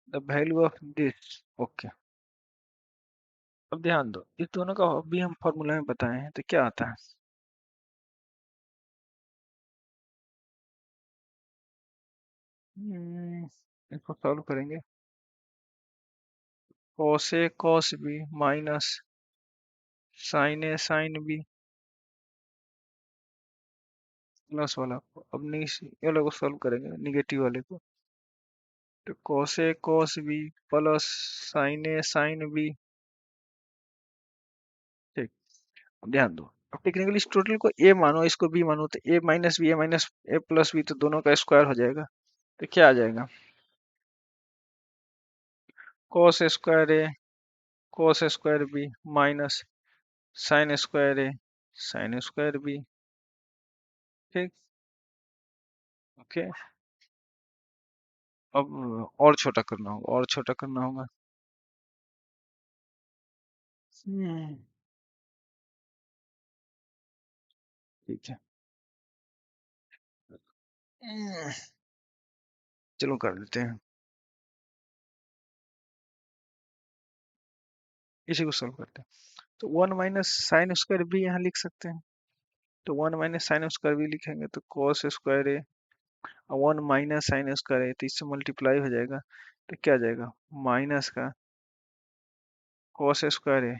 the value of this. Okay, अब ध्यान दो, इस दोनों का भी हम फॉर्मूला में बताए हैं, तो क्या आता है? इसको सॉल्व करेंगे। Cos A cos B minus sign A sine B plus वाला को, अब नहीं ये वाले को सॉल्व करेंगे, निगेटिव वाले को। तो cos A cos b plus sign A sign B. ठीक, अब ध्यान दो, अब टेक्निकली इस टोटल को ए मानो, इसको बी मानो, तो ए minus b, A minus A plus B, तो दोनों का स्क्वायर हो जाएगा। तो क्या आ जाएगा? Cos square a cos square b minus sine square A sine square b. ठीक, ओके। अब और छोटा करना होगा, और छोटा करना होगा। हम्म, ठीक है। हम्म, चलो कर लेते हैं, इसी को सॉल्व करते हैं। तो one minus sine square B यहाँ लिख सकते हैं। तो one minus sine square B लिखेंगे तो कॉस स्क्वायर ए, और one minus sine square A, तो इससे मल्टीप्लाई हो जाएगा। तो क्या आ जाएगा? माइनस का कॉस स्क्वायर ए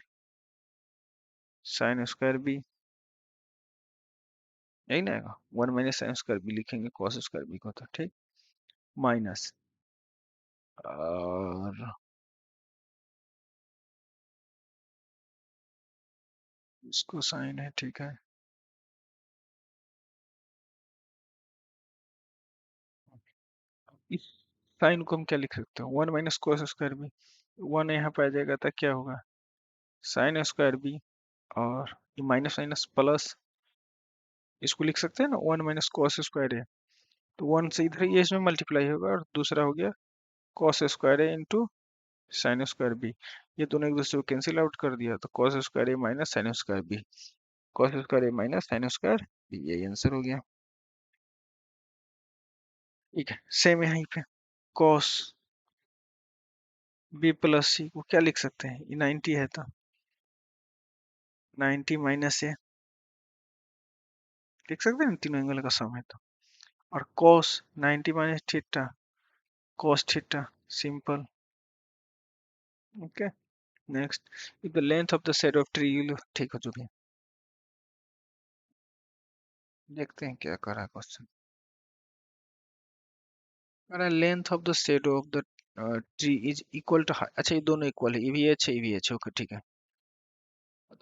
साइन स्क्वायर बी, यही ना आएगा। One minus sine square B लिखेंगे कॉस स्क्वायर बी को, तो ठीक, माइनस, और इसको साइन है, ठीक है। इस साइन को हम क्या लिख सकते हैं? One minus cos square B, one यहाँ पे आ जाएगा तो क्या होगा? साइन स्क्वायर बी, और ये माइनस माइनस प्लस, इसको लिख सकते हैं ना, वन माइनस कोस स्क्वायर है। तो वन से इधर ये इसमें मल्टीप्लाई होगा, और दूसरा हो गया कॉस स्क्वायर ए इंटू साइन स्क्वायर बी। ये दोनों एक दूसरे को कैंसिल आउट कर दिया, तो cos square a minus sine square b, cos square a minus sine square B, यही आंसर हो गया। ठीक है, सेम यहाँ पे कॉस बी प्लस सी को क्या लिख सकते हैं? ये 90 है, तो 90 माइनस ए लिख सकते हैं, तीनों एंगल का सम है तो। और cos 90 minus theta cos theta, simple. Okay, next, if the length of the shadow of tree, ठीक हो चुके हैं। देखते हैं क्या कर रहा है क्वेश्चन। कह रहा है length of the shadow of the tree is equal to, अच्छा ये दोनों इक्वल है, ये भी एच है, ये भी एच है, ओके ठीक है।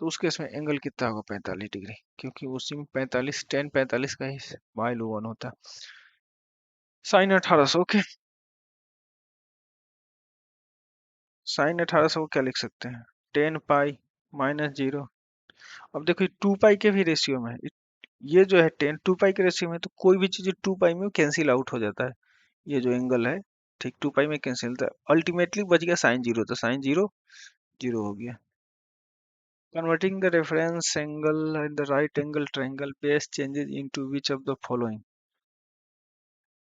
तो उस केस में एंगल कितना होगा? 45 डिग्री, क्योंकि उसी में 45 टेन 45 का ही बाय वन होता है। Sign 1800, okay. साइन 1800 को क्या लिख सकते हैं? 10 पाई माइनस जीरो। अब देखो, टू पाई के भी रेशियो में ये जो है 10 2 पाई के रेशियो में, तो कोई भी चीज 2 पाई में कैंसिल आउट हो जाता है। ये जो एंगल है, ठीक, 2 पाई में कैंसिल होता है, अल्टीमेटली बच गया साइन जीरो, तो साइन जीरो जीरो हो गया। Converting the reference angle in the right angle triangle base changes into which of the following.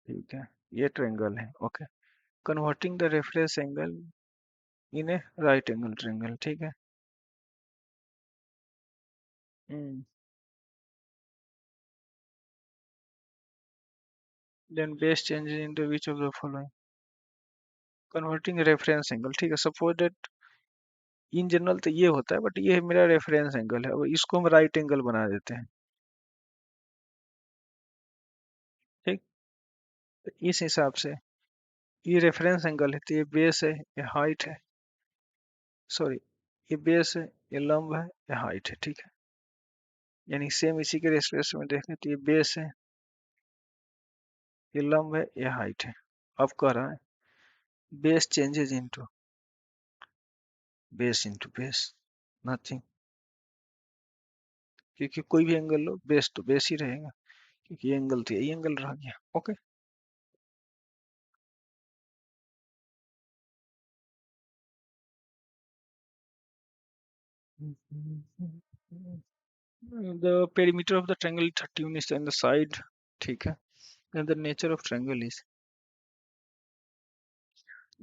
ठीक है, ये ट्रायंगल है, okay. Converting the reference angle in a right angle triangle, ठीक है। Hmm, then base changes into which of the following. Converting reference angle, ठीक है, suppose that in general तो ये होता है, बट ये मेरा रेफरेंस एंगल है, और इसको हम राइट एंगल बना देते हैं। ठीक, तो इस हिसाब से ये रेफरेंस एंगल है, तो ये बेस है, ये हाइट है, सॉरी, ये बेस है, ये लंब है, ये हाइट है, ठीक है। यानी सेम इसी के रेस्पेक्ट में देखें तो ये बेस है, ये लंब है, ये हाइट है। अब कह रहा है base changes into base, nothing, क्योंकि कोई भी एंगल लो, बेस तो बेस ही रहेगा, क्योंकि ये एंगल तो यही एंगल रह गया, okay. The perimeter of the triangle 30 units in the side, ठीक है। The nature of triangle is,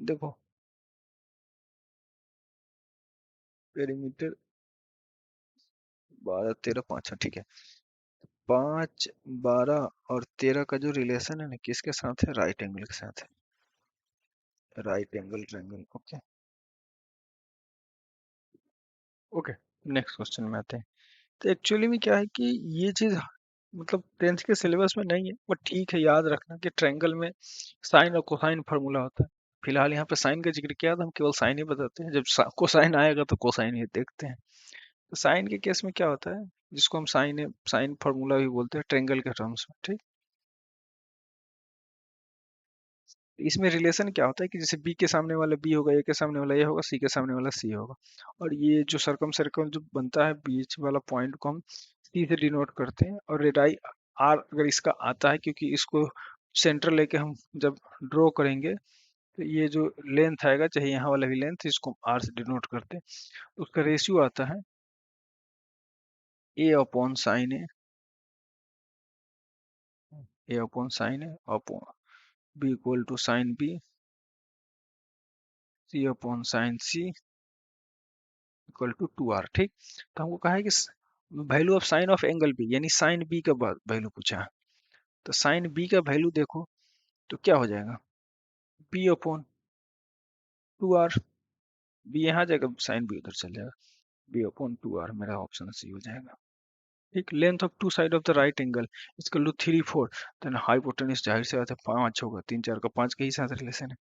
देखो पेरीमीटर 12 13 5, ठीक है। 5 12 और 13 का जो रिलेशन है ना, किसके साथ है? राइट एंगल के साथ है, right angle triangle. Okay okay, next question में आते हैं। तो एक्चुअली में क्या है कि ये चीज मतलब 10th के सिलेबस में नहीं है, बट ठीक है याद रखना कि ट्रायंगल में साइन और कोसाइन फार्मूला होता है। फिलहाल यहाँ पे साइन का जिक्र किया था, हम केवल साइन ही बताते हैं, जब कोसाइन आएगा तो कोसाइन ही देखते हैं। तो साइन के केस में क्या होता है, जिसको हम साइन फार्मूला भी बोलते हैं ट्रायंगल के टर्म्स में, ठीक। इसमें रिलेशन क्या होता है कि जैसे बी के सामने वाला बी होगा, ए के सामने वाला ए होगा, सी के सामने वाला सी होगा। और ये जो सर्कम सर्कल जो बनता है बीच वाला पॉइंट को हम सी से डिनोट करते हैं, और रेडाई आर अगर इसका आता है, क्योंकि इसको सेंटर लेके हम जब ड्रॉ करेंगे तो ये जो लेंथ आएगा, चाहे यहाँ वाला भी लेंथ, इसको आर से डिनोट करते हैं। तो उसका रेशियो आता है a upon sine a upon sine a upon b equal to sine b, c upon sine c equal to 2r, ठीक। तो हमको कहा है कि value of sine of angle b, यानी साइन बी का वैल्यू पूछा है। तो साइन बी का वैल्यू देखो तो क्या हो जाएगा, बी अपॉन 2r। बी यहाँ जाएगा, साइन बी उधर चल जाएगा, बी अपॉन 2r, मेरा ऑप्शन सी हो जाएगा। ठीक, length of two side of the right angle इसका लो 3 4, देन हाइपोटेन्यूज जाहिर से आता है 5 होगा, 3 4 का 5 के ही साथ रिलेशन है।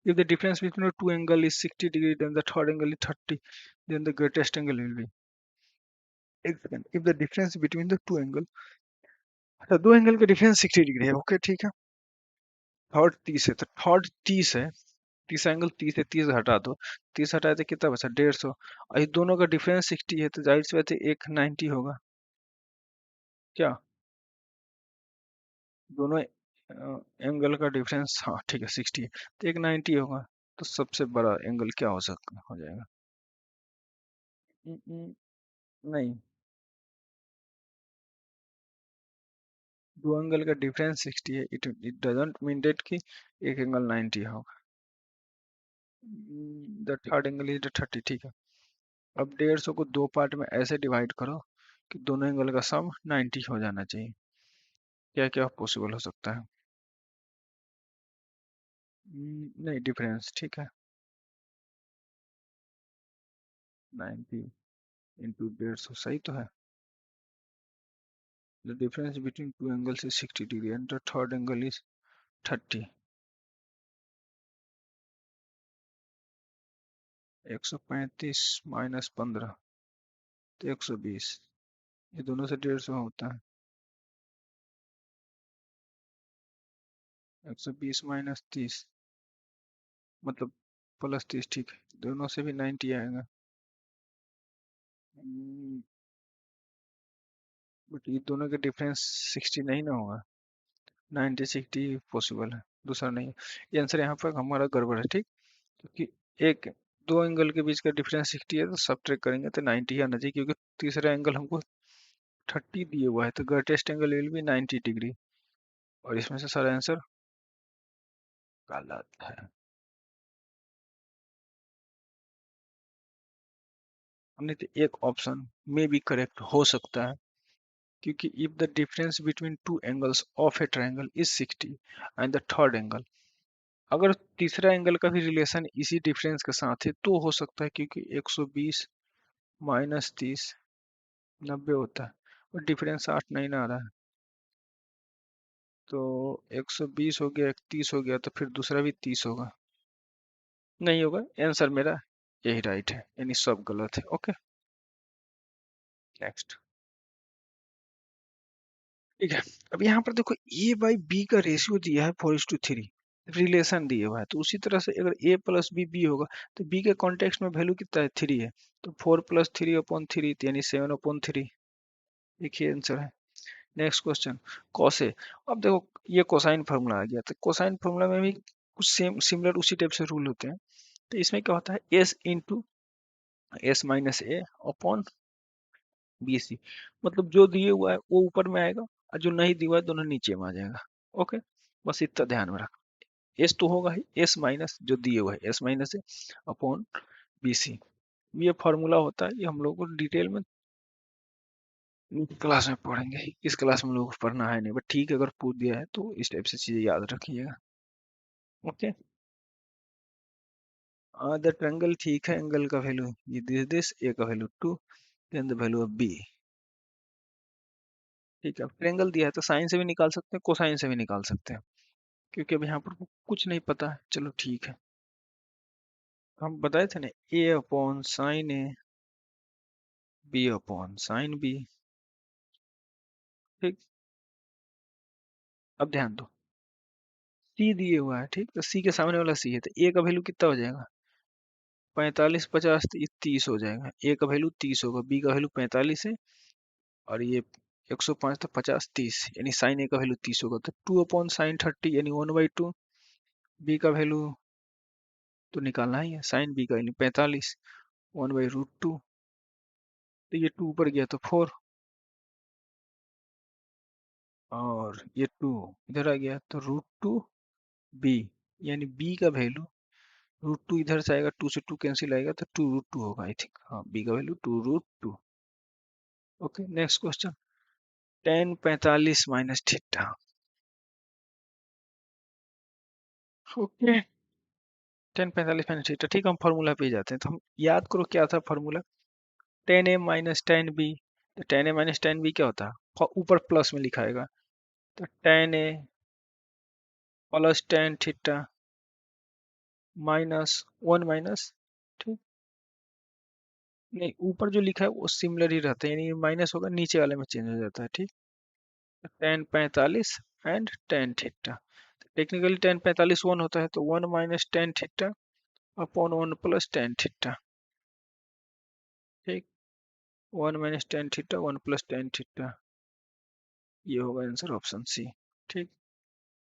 If the difference between the two angle is 60 degree, then the third angle is 30, then the greatest angle will be, एक second, if the difference between the two angle, अच्छा दो एंगल का डिफरेंस 60 डिग्री है, okay ठीक है। Third 30 है, तो third 30 है, 30 एंगल 30 है, 30 हटा दो, 30 हटाए तो कितना बचा 150, और ये दोनों का डिफरेंस 60 है, तो जाहिर सी बात है एक 90 होगा। क्या दोनों एंगल का डिफरेंस, हाँ ठीक है 60 है, तो एक 90 होगा। तो सबसे बड़ा एंगल क्या हो सकता हो जाएगा? नहीं, दो एंगल का डिफरेंस 60 है, it it doesn't mean that कि एक एंगल 90 होगा। The third angle is the 30, ठीक है। अब 150 को दो पार्ट में ऐसे डिवाइड करो कि दोनों एंगल का सम 90 हो जाना चाहिए। क्या क्या पॉसिबल हो सकता है? नहीं, डिफरेंस ठीक है, 90 इंटू 150 सही तो है। The difference between two angles is 60 degree and the third angle is 30। 135 minus 15 तो 120, ये दोनों से 150 होता है। 120 माइनस 30 मतलब प्लस 30, ठीक है, दोनों से भी 90 आएगा। बट ये दोनों के डिफरेंस 60 नहीं ना होगा, 90 60 पॉसिबल है, दूसरा नहीं। ये आंसर यहाँ पर हमारा गड़बड़ है, ठीक। क्योंकि एक दो एंगल के बीच का डिफरेंस 60 है, तो सब ट्रेक करेंगे तो 90 ही आना चाहिए, क्योंकि तीसरा एंगल हमको 30 दिए हुआ है, तो greatest angle will be 90 degree, और इसमें से सारा आंसर गलत है। हमने तो एक ऑप्शन में भी करेक्ट हो सकता है, क्योंकि if the difference between two angles of A triangle is 60 and the third angle, अगर तीसरा एंगल का भी रिलेशन इसी डिफरेंस के साथ है तो हो सकता है, क्योंकि 120 माइनस 30 90 होता है, और डिफरेंस 8 9 आ रहा है, तो 120 हो गया, 31 हो गया, तो फिर दूसरा भी 30 होगा, नहीं होगा। आंसर मेरा यही राइट है, यानी सब गलत है। ओके नेक्स्ट, ठीक है। अब यहाँ पर देखो ए बाई बी का रेशियो दिया है 4:3, रिलेशन दिया हुआ है, तो उसी तरह से अगर ए प्लस बी होगा, तो बी के कॉन्टेक्स्ट में वैल्यू कितना है 3 है, तो 4 + 3/3 यानी 7/3, एक ही आंसर है। Next question, कॉसे। अब देखो ये कोसाइन फार्मूला आ गया, तो कोसाइन फार्मूला में भी कुछ सेम सिमिलर उसी टाइप से रूल होते हैं। तो इसमें क्या होता है, S × S - A upon BC, मतलब जो दिए हुआ है वो ऊपर में आएगा, और जो नहीं दिया हुआ है दोनों नीचे में आ जाएगा। ओके, बस इतना ध्यान में रख। एस तो होगा ही, एस माइनस जो दिए हुआ है एस माइनस है अपॉन बी सी। ये फॉर्मूला होता है, ये हम लोग को डिटेल में क्लास में पढ़ेंगे। इस क्लास में हम लोग को पढ़ना है नहीं, बट ठीक है, अगर पूछ दिया है तो इस टाइप से चीजें याद रखिएगा। ओके, द ट्रायंगल, ठीक है, एंगल का वैल्यू ये दिस ए का value 2, then the value of B. ठीक है, ट्रायंगल दिया है तो साइन से भी निकाल सकते हैं, कोसाइन से भी निकाल सकते हैं, क्योंकि अब यहाँ पर कुछ नहीं पता है। चलो ठीक है, हम बताए थे ना, ए अपॉन साइन ए, बी अपॉन साइन बी। ठीक, अब ध्यान दो, सी दिए हुआ है, ठीक, तो सी के सामने वाला सी है, तो ए का वैल्यू कितना हो जाएगा, 45 50 30 हो जाएगा। ए का वैल्यू 30 होगा, बी का वैल्यू 45 है, और ये 105 तो 50 30, यानी साइन ए का वैल्यू 30 होगा, तो 2/sin 30 यानी 1/2। बी का वैल्यू तो निकालना ही है, साइन बी का यानी 45, 1/√2। तो ये 2 ऊपर गया तो 4, और ये 2 इधर आ गया तो √2 बी, यानी बी का वैल्यू √2 इधर से आएगा, 2 से 2 कैंसिल आएगा तो 2√2 होगा, आई थिंक। हाँ, बी का value 2√2। Okay, next question, tan 45 minus theta. Okay, tan 45 minus theta, ठीक, हम फार्मूला पे ही जाते हैं, तो हम याद करो क्या था formula, tan a minus tan b। तो tan a minus tan b क्या होता है, ऊपर प्लस में लिखाएगा, तो tan a plus tan theta minus 1 minus, ठीक, नहीं, ऊपर जो लिखा है वो सिमिलर ही रहता है, यानी माइनस होगा नीचे वाले में चेंज हो जाता है, ठीक। tan 45 and tan theta, technically tan 45 1 होता है, तो 1 minus tan theta upon 1 plus tan theta, ठीक, 1 minus tan theta 1 plus tan theta, ये होगा आंसर ऑप्शन सी। ठीक,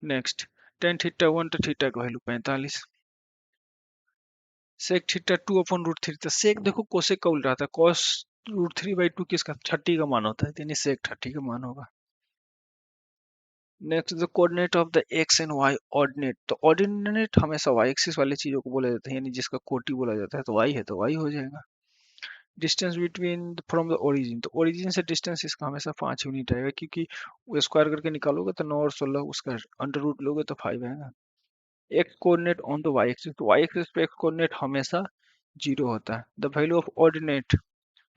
नेक्स्ट, tan थीटा 1 तो थीटा का वैल्यू 45, सेक थीटा 2 अपॉन √3, तो सेक देखो कोसेक का उल्टा था, cos √3/2 किसका 30 का मान होता है, यानी सेक 30 का मान होगा। Next, the coordinate of the X and Y ordinate, तो ऑर्डिनेट हमेशा वाई एक्सिस वाली चीजों को बोला जाता है, यानी जिसका कोटि बोला जाता है, तो वाई है तो वाई हो जाएगा। Distance between from the origin, तो ओरिजिन से डिस्टेंस इसका हमेशा 5 यूनिट आएगा, क्योंकि वो स्क्वायर करके निकालोगे तो 9 और 16, उसका अंडर रूट लोगे तो 5 आएगा। X coordinate on the Y axis, तो वाई एक्सिस पे एक्स कोऑर्डिनेट हमेशा 0 होता है। द वैल्यू ऑफ ऑर्डिनेट,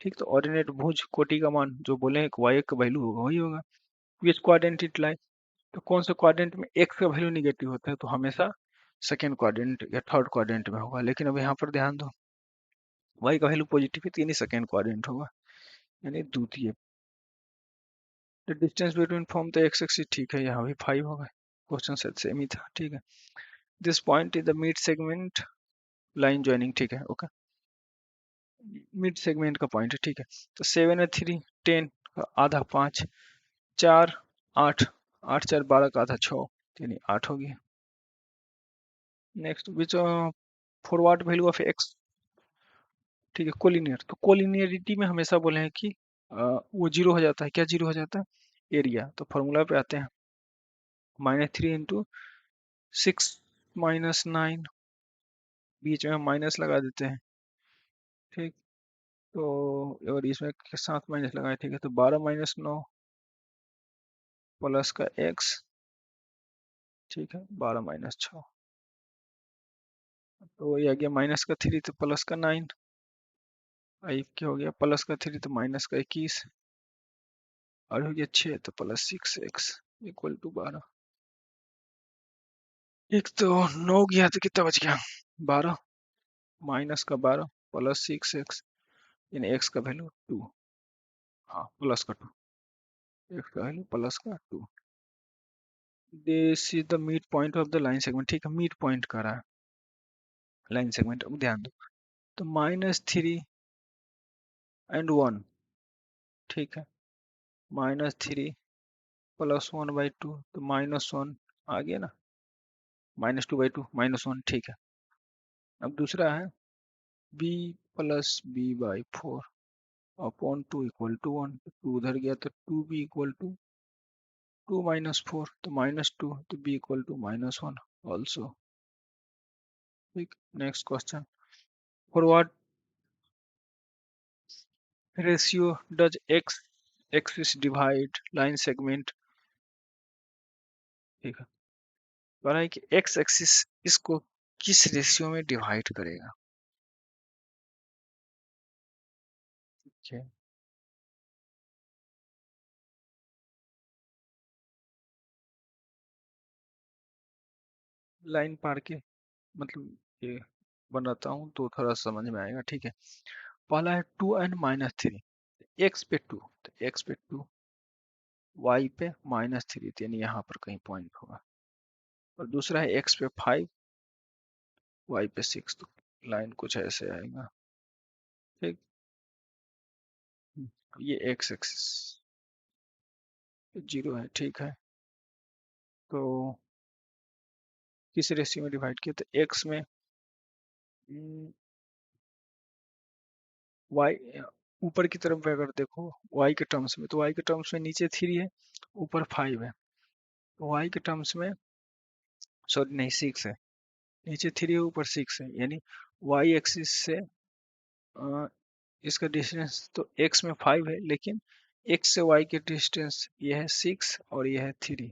ठीक, तो ऑर्डिनेट भुज कोटि का मान जो बोले वाई का वैल्यू होगा वही होगा। विच क्वाड्रेंट इट लाई, तो कौन से क्वाड्रेंट में एक्स का वैल्यू निगेटिव होता है, तो हमेशा सेकेंड क्वाड्रेंट या थर्ड क्वाड्रेंट में होगा। लेकिन अब यहाँ पर ध्यान दो, वाई का वैल्यू पॉजिटिव है तो यानी सेकेंड क्वाड्रेंट होगा, यानी द्वितीय। The distance between from the x axis, ठीक है, यहाँ भी 5 होगा, क्वेश्चन सेट सेम ही था, ठीक है। This point is the mid segment line joining, ठीक है, ओके, मिड सेगमेंट का पॉइंट है, ठीक है। तो 7 है 3, 10 का आधा 5, 4 8, 8 4 12 का आधा 6, यानी 8 हो गया। Next, which forward value of x, ठीक है, कोलिनियर, तो कोलिनियरिटी में हमेशा बोले हैं कि वो जीरो हो जाता है, क्या जीरो हो जाता है, एरिया। तो फॉर्मूला पे आते हैं, -3 इंटू 6 माइनस 9, बीच में हम माइनस लगा देते हैं, ठीक, तो और इसमें के साथ माइनस लगाए, ठीक है, तो 12 माइनस 9 प्लस का एक्स, ठीक है, 12 माइनस 6, तो ये आ गया माइनस का 3 तो प्लस का 9, आई क्या हो गया, प्लस का 3 तो माइनस का 21, और हो गया 6 तो प्लस 6x इक्वल टू 12। एक तो 9 गया तो कितना बच गया, 12, माइनस का 12 प्लस 6x, यानी x का वैल्यू 2, हाँ प्लस का 2, x का वैल्यू प्लस का 2। This is the mid point of the line segment, ठीक है, मिड पॉइंट का रहा है लाइन सेगमेंट। अब ध्यान दो, तो -3 and 1, ठीक है, -3 प्लस 1/2, तो -1 आ गया ना, -2/2 -1, ठीक है। अब दूसरा है b plus b/4 upon 2 equal to 1, 2 उधर गया तो 2b इक्वल टू 2 - 4 तो -2 तो b इक्वल टू -1 ऑल्सो। ठीक, next question. For what ratio does x axis divide line segment. ठीक है, कह रहा है कि एक्स एक्सिस इसको किस रेशियो में डिवाइड करेगा। ठीक है, लाइन पार के मतलब ये बनाता हूँ तो थोड़ा समझ में आएगा। ठीक है, पहला है 2n - 3, एक्स पे 2 तो एक्स पे 2, वाई पे -3 यानी यहाँ पर कहीं पॉइंट होगा। और दूसरा है एक्स पे 5, वाई पे 6 तो लाइन कुछ ऐसे आएगा। ठीक, ये एक्स एक्सिस 0 है। ठीक है, तो किस रेशियो में डिवाइड किया तो एक्स में वाई ऊपर की तरफ अगर देखो वाई के टर्म्स में तो वाई के टर्म्स में नीचे 3 है, ऊपर 5 है। तो वाई के टर्म्स में सॉरी नहीं 6 है, नीचे 3 है ऊपर 6 है, यानी वाई एक्सिस से इसका डिस्टेंस तो एक्स में 5 है, लेकिन एक्स से वाई के डिस्टेंस ये है 6 और ये है 3।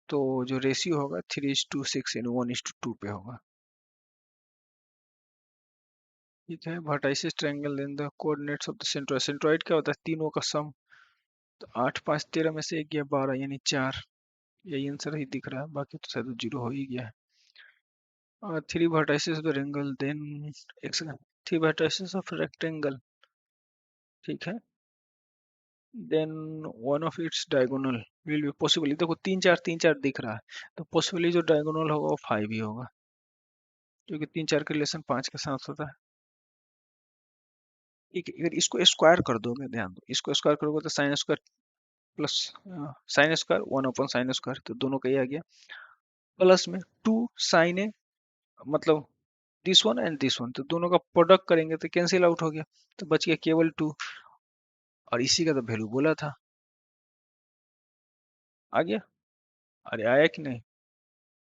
तो जो रेशियो होगा 3:6 यानी 1:2 पे होगा। ठीक है, vertices triangle in the coordinates of the centroid. Centroid क्या होता है, तीनों का सम। तो 8 5 13 में से एक गया 12 यानी 4। यही आंसर ही दिख रहा है, बाकी तो शायद 0 हो ही गया है। और 3 vertices of the rectangle, then एक सेकंड, 3 vertices of rectangle। ठीक है, then one of its diagonal will be possibly, देखो 3 4 3 4 दिख रहा है, तो पॉसिबली जो डायगोनल होगा वो 5 ही होगा, क्योंकि 3 4 का रिलेशन 5 के साथ होता है। ठीक है, अगर इसको स्क्वायर कर दोगे, ध्यान दो, इसको स्क्वायर करोगे तो sine square plus sine square 1/sin square, तो दोनों का ये आ गया। प्लस में 2 sin ए, मतलब this one and this one, तो दोनों का प्रोडक्ट करेंगे तो कैंसिल आउट हो गया, तो बच गया केवल 2। और इसी का तो वैल्यू बोला था। आ गया, अरे आया कि नहीं,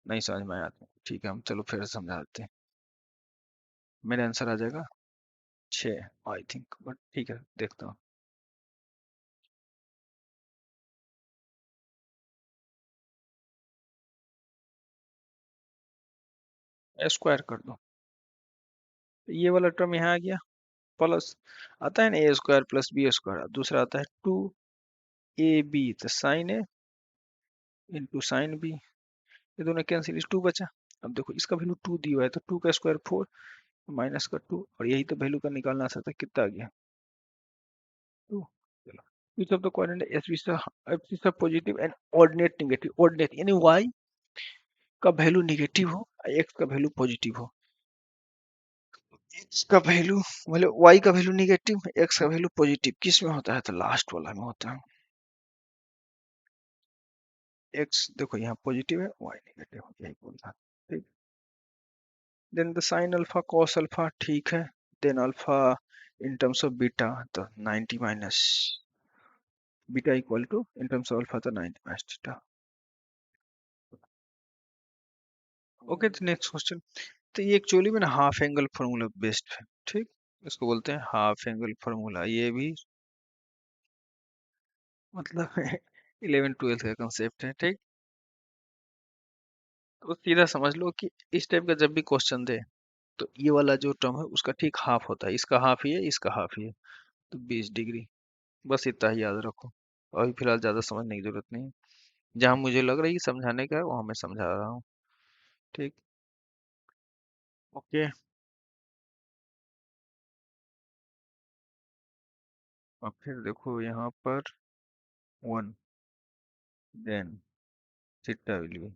नहीं समझ में आया तो ठीक है, हम चलो फिर से समझा देते हैं। मेरा आंसर आ जाएगा 6 आई थिंक, बट ठीक है देखता हूँ। स्क्वायर कर दो, तो ये वाला टर्म यहाँ आ गया, प्लस आता है ना a² + b², दूसरा आता है 2ab तो sine A into sine B, ये दोनों कैंसिल, 2 बचा। अब देखो इसका वैल्यू 2 दिया हुआ है, तो 2 का स्क्वायर 4 माइनस का 2, और यही तो वैल्यू का निकालना था, कितना आ गया 2। चलो, which of the coordinate is positive and ordinate negative, ordinate यानी y का वैल्यू नेगेटिव हो, x का वैल्यू पॉजिटिव हो। x का वैल्यू मतलब y का वैल्यू नेगेटिव, x का वैल्यू पॉजिटिव, किस में होता है तो लास्ट वाला में होता है। x देखो यहाँ पॉजिटिव है, y नेगेटिव, यही बोलना। ठीक, then the sine alpha cos alpha, ठीक है, then alpha in terms of beta तो 90 minus beta equal to in terms of alpha तो 90 माइनस बीटा। ओके, तो नेक्स्ट क्वेश्चन। तो ये एक्चुअली में ना हाफ एंगल फार्मूला बेस्ड है। ठीक, इसको बोलते हैं हाफ एंगल फार्मूला, ये भी मतलब 11 12 का कंसेप्ट है। ठीक, तो सीधा समझ लो कि इस टाइप का जब भी क्वेश्चन दे तो ये वाला जो टर्म है उसका ठीक हाफ होता है, इसका हाफ ही है, इसका हाफ ही है, तो 20 डिग्री। बस इतना ही याद रखो, अभी फिलहाल ज्यादा समझने की जरूरत नहीं है। जहां मुझे लग रही है समझाने का है वहां मैं समझा रहा हूँ। ठीक, ओके। और फिर देखो यहाँ पर 1, then theta will be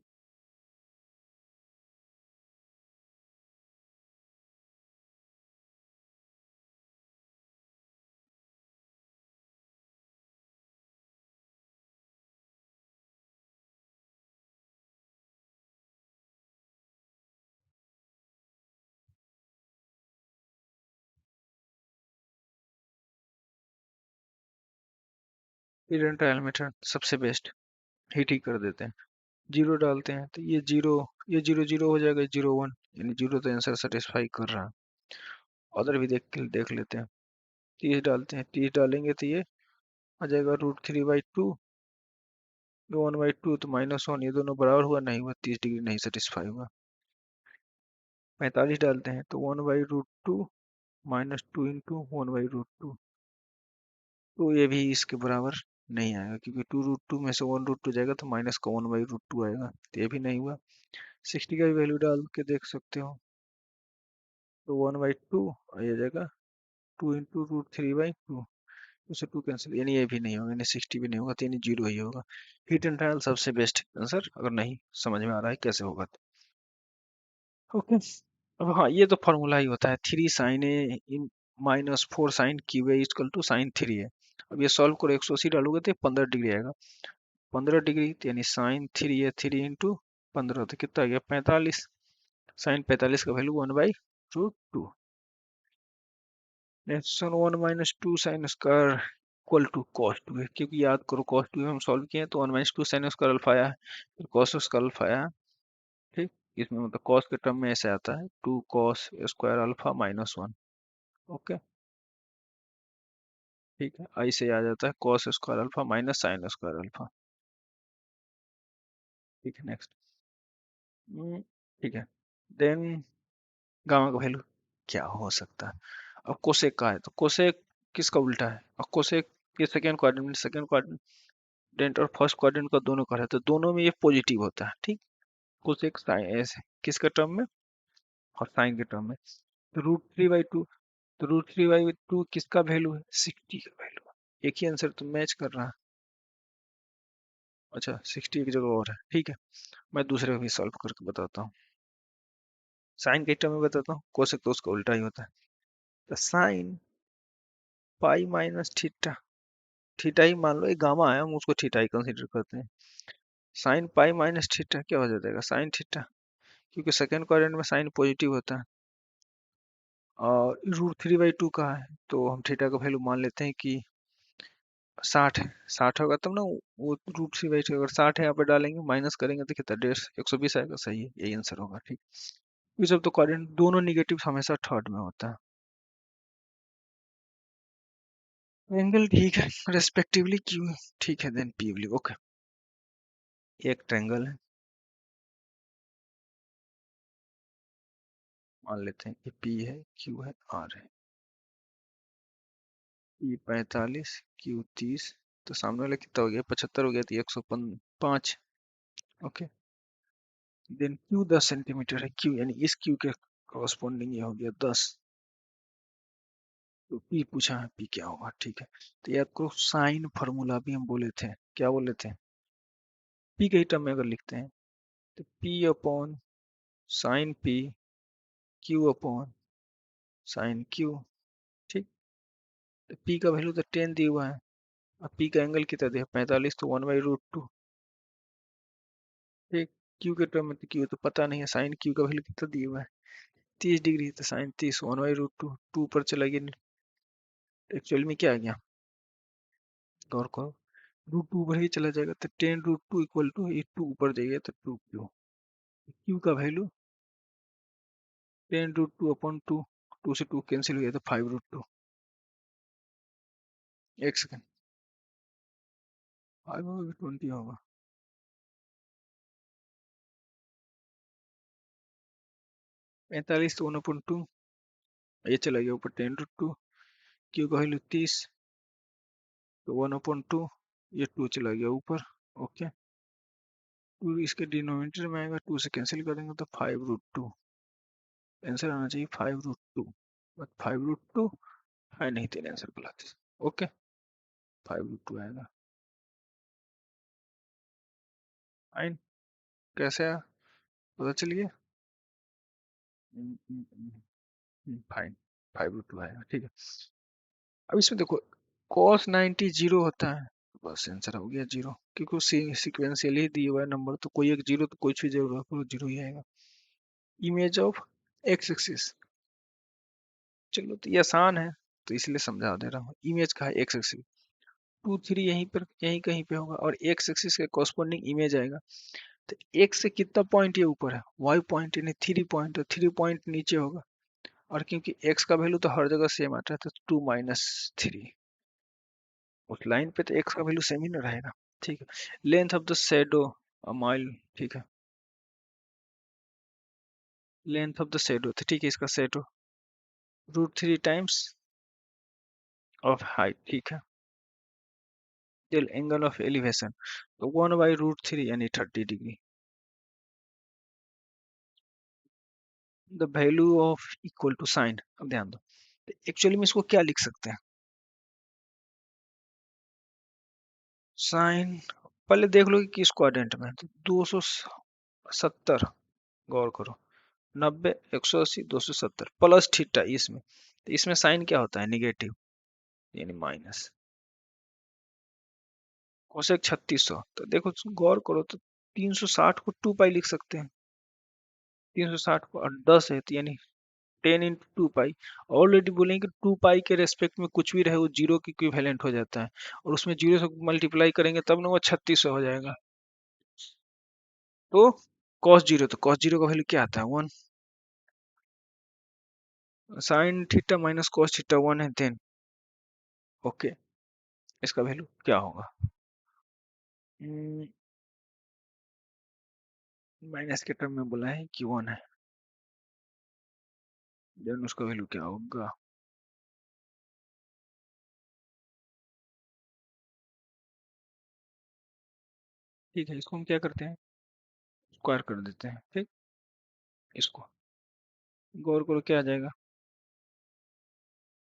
trial method सबसे बेस्ट। ही ठीक कर देते हैं, जीरो डालते हैं तो ये जीरो जीरो हो जाएगा, जीरो वन, यानी जीरो तो आंसर सेटिस्फाई कर रहा है। अदर भी देख लेते हैं। 30 डालते हैं, 30 डालेंगे तो ये आ जाएगा √3/2, 1/2 तो -1, ये दोनों बराबर हुआ, नहीं हुआ, 30 डिग्री नहीं सेटिस्फाई हुआ। 45 डालते हैं तो 1/√2 -2 × 1/√2, तो ये भी इसके बराबर नहीं आएगा, क्योंकि 2√2 में से 1√2 जाएगा तो माइनस का 1/√2 आएगा, तो ये भी नहीं हुआ। 60 का भी वैल्यू डाल के देख सकते हो, तो 1/2 आ जाएगा 2 × √3/2, उससे 2 कैंसिल, यानी ये भी नहीं होगा, यानी 60 भी नहीं होगा, तो यानी जीरो ही होगा। हिट एंड ट्रायल सबसे बेस्ट आंसर, अगर नहीं समझ में आ रहा है कैसे होगा तो। ओके, अब हाँ, ये तो फॉर्मूला ही होता है, 3 sin A in -4 sin QA equal to sin 3 है। अब ये सॉल्व करो, 180 डालोगे तो 15 डिग्री आएगा, 15 डिग्री तो यानी sin 3A 3 × 15, तो कितना आ गया, 45। sin 45 का value 1/√2। Next one, 1 - 2 sin² equal to cos 2 है, क्योंकि याद करो cos 2 हम सॉल्व किए हैं, तो 1 - 2 sin² अल्फा आया है, फिर cos² अल्फा आया है, ठीक। इसमें मतलब cos के टर्म में ऐसे आता है 2 cos² अल्फा -1। ओके, ठीक है, आई से आ जाता है cos² अल्फा -sin² अल्फा। ठीक है, नेक्स्ट। ठीक है, देन गामा का वैल्यू क्या हो सकता है। अब कोसेक का है, तो कोसेक किसका उल्टा है, और कोसेक के सेकंड क्वाड्रेंट और फर्स्ट क्वाड्रेंट का दोनों का है, तो दोनों में ये पॉजिटिव होता है, ठीक। कोसेक साइन ऐसे किसके टर्म में, और साइन के टर्म में। तो √3/2, तो √3/2 किसका वैल्यू है, 60 का वैल्यू है। एक ही आंसर तो मैच कर रहा है। अच्छा, 60 की जगह और है, ठीक है, मैं दूसरे को भी सॉल्व करके बताता हूँ। साइन के टर्म में बताता हूँ, कोसेक तो उसका उल्टा ही होता है। तो sine pi minus theta, theta ही मान लो, ये गामा है, हम उसको थीटा ही कंसीडर करते हैं। साइन पाई माइनस थीटा क्या हो जाएगा, साइन थीटा, क्योंकि सेकंड क्वाड्रेंट में साइन पॉजिटिव होता है, और √3/2 का है, तो हम थीटा का वैल्यू मान लेते हैं कि 60 है। 60 होगा तब ना वो √3/2, अगर 60 है यहाँ पे डालेंगे, माइनस करेंगे तो कितना, 120 आएगा, सही है, यही आंसर होगा, ठीक। ये सब तो क्वाड्रेंट दोनों निगेटिव हमेशा थर्ड में होता है। एंगल ठीक है, रेस्पेक्टिवली क्यू, ठीक है, देन पी वैल्यू, ओके। एक ट्रायंगल है, मान लेते हैं कि पी है, क्यू है, आर है। पी 45, क्यू 30, तो सामने वाला कितना हो गया, 75 हो गया, तो 105। ओके, देन क्यू 10 सेंटीमीटर है, क्यू यानी इस क्यू के कॉरस्पॉन्डिंग ये हो गया 10। तो पी पूछा है, पी क्या होगा, ठीक है। तो याद करो, साइन फार्मूला भी हम बोले थे, क्या बोले थे, पी के ही टर्म में अगर लिखते हैं, तो P upon sine P, Q upon sine Q, ठीक। तो पी का वैल्यू तो 10 दिया हुआ है, अब पी का एंगल कितना दिया, 45, तो 1/√2, ठीक। क्यू के टर्म में तो क्यू तो पता नहीं है, साइन क्यू का वैल्यू कितना दिया हुआ है, 30 डिग्री, तो साइन 30 1/√2, टू पर चला गया, एक्चुअल में क्या आ गया, गौर करो, √2 ऊपर ही चला जाएगा, तो 10 √2 इक्वल टू, ये 2 ऊपर जाएगा तो 2 क्यू, क्यू का वैल्यू 10 √2 अपॉन 2, 2 से 2 कैंसिल हो गया, तो 5 √2। एक सेकेंड, 5 होगा 20 होगा, 45 तो 1/2, ये चला गया ऊपर 10 √2, क्यू का वैल्यू 30, तो 1/2, ये 2 चला गया ऊपर, ओके। 2 इसके डिनोमिनेटर में आएगा, 2 से कैंसिल करेंगे तो 5 √2, आंसर आना चाहिए 5 √2, बट 5 √2 है नहीं, तेरे आंसर गलत है, ओके। 5 √2 आएगा, फाइन, कैसे आया पता चलिए, फाइन, 5 √2 आएगा, ठीक है। अब इसमें देखो, cos 90 जीरो होता है, बस आंसर हो गया जीरो, क्योंकि सीक्वेंशियली दिया हुआ है नंबर, तो कोई एक जीरो, तो कोई भी जीरो जीरो ही आएगा। इमेज ऑफ एक्स एक्सिस, चलो तो ये आसान है, तो इसलिए समझा दे रहा हूँ, इमेज का है एक्स एक्सिस, टू थ्री यहीं पर यहीं कहीं पे होगा और एक्स एक्सिस के कॉरस्पॉन्डिंग इमेज आएगा। तो एक्स से कितना पॉइंट ये ऊपर है, वाई पॉइंट यानी 3 पॉइंट, तो 3 पॉइंट नीचे होगा। और क्योंकि एक्स का वैल्यू तो हर जगह सेम आता है तो 2 - 3, उस लाइन पे तो एक्स का वैल्यू सेम ही ना रहेगा। ठीक है। Length of the shadow a mile. ठीक है, लेंथ ऑफ द शेडो, तो ठीक है, इसका शेडो √3 टाइम्स ऑफ हाइट। ठीक है, टिल एंगल ऑफ एलिवेशन, तो 1/√3 यानी 30 degree. The value of equal to sine, अब ध्यान दो, एक्चुअली में इसको क्या लिख सकते हैं, साइन, पहले देख लो कि किस क्वाड्रेंट में है। तो 270, गौर करो, 90, 180, 270 प्लस थीटा इसमें, तो इसमें साइन क्या होता है, निगेटिव, यानी माइनस। कोसेक 3600, तो देखो गौर करो तो 360 को 2 पाई लिख सकते हैं, 360 को, और 10 है तो यानी 10 × 2 पाई। ऑलरेडी बोलेंगे कि 2 पाई के रेस्पेक्ट में कुछ भी रहे वो जीरो की इक्विवेलेंट हो जाता है, और उसमें जीरो से मल्टीप्लाई करेंगे तब ना वो 3600 हो जाएगा। तो cos 0, तो cos 0 का वैल्यू क्या आता है, 1। Sine theta minus cos theta 1 है, देन ओके, इसका वैल्यू क्या होगा, माइनस के टर्म में बोला है कि 1 है, देन उसका वैल्यू क्या होगा, ठीक है, इसको हम क्या करते हैं, स्क्वायर कर देते हैं। ठीक, इसको गौर करो क्या आ जाएगा,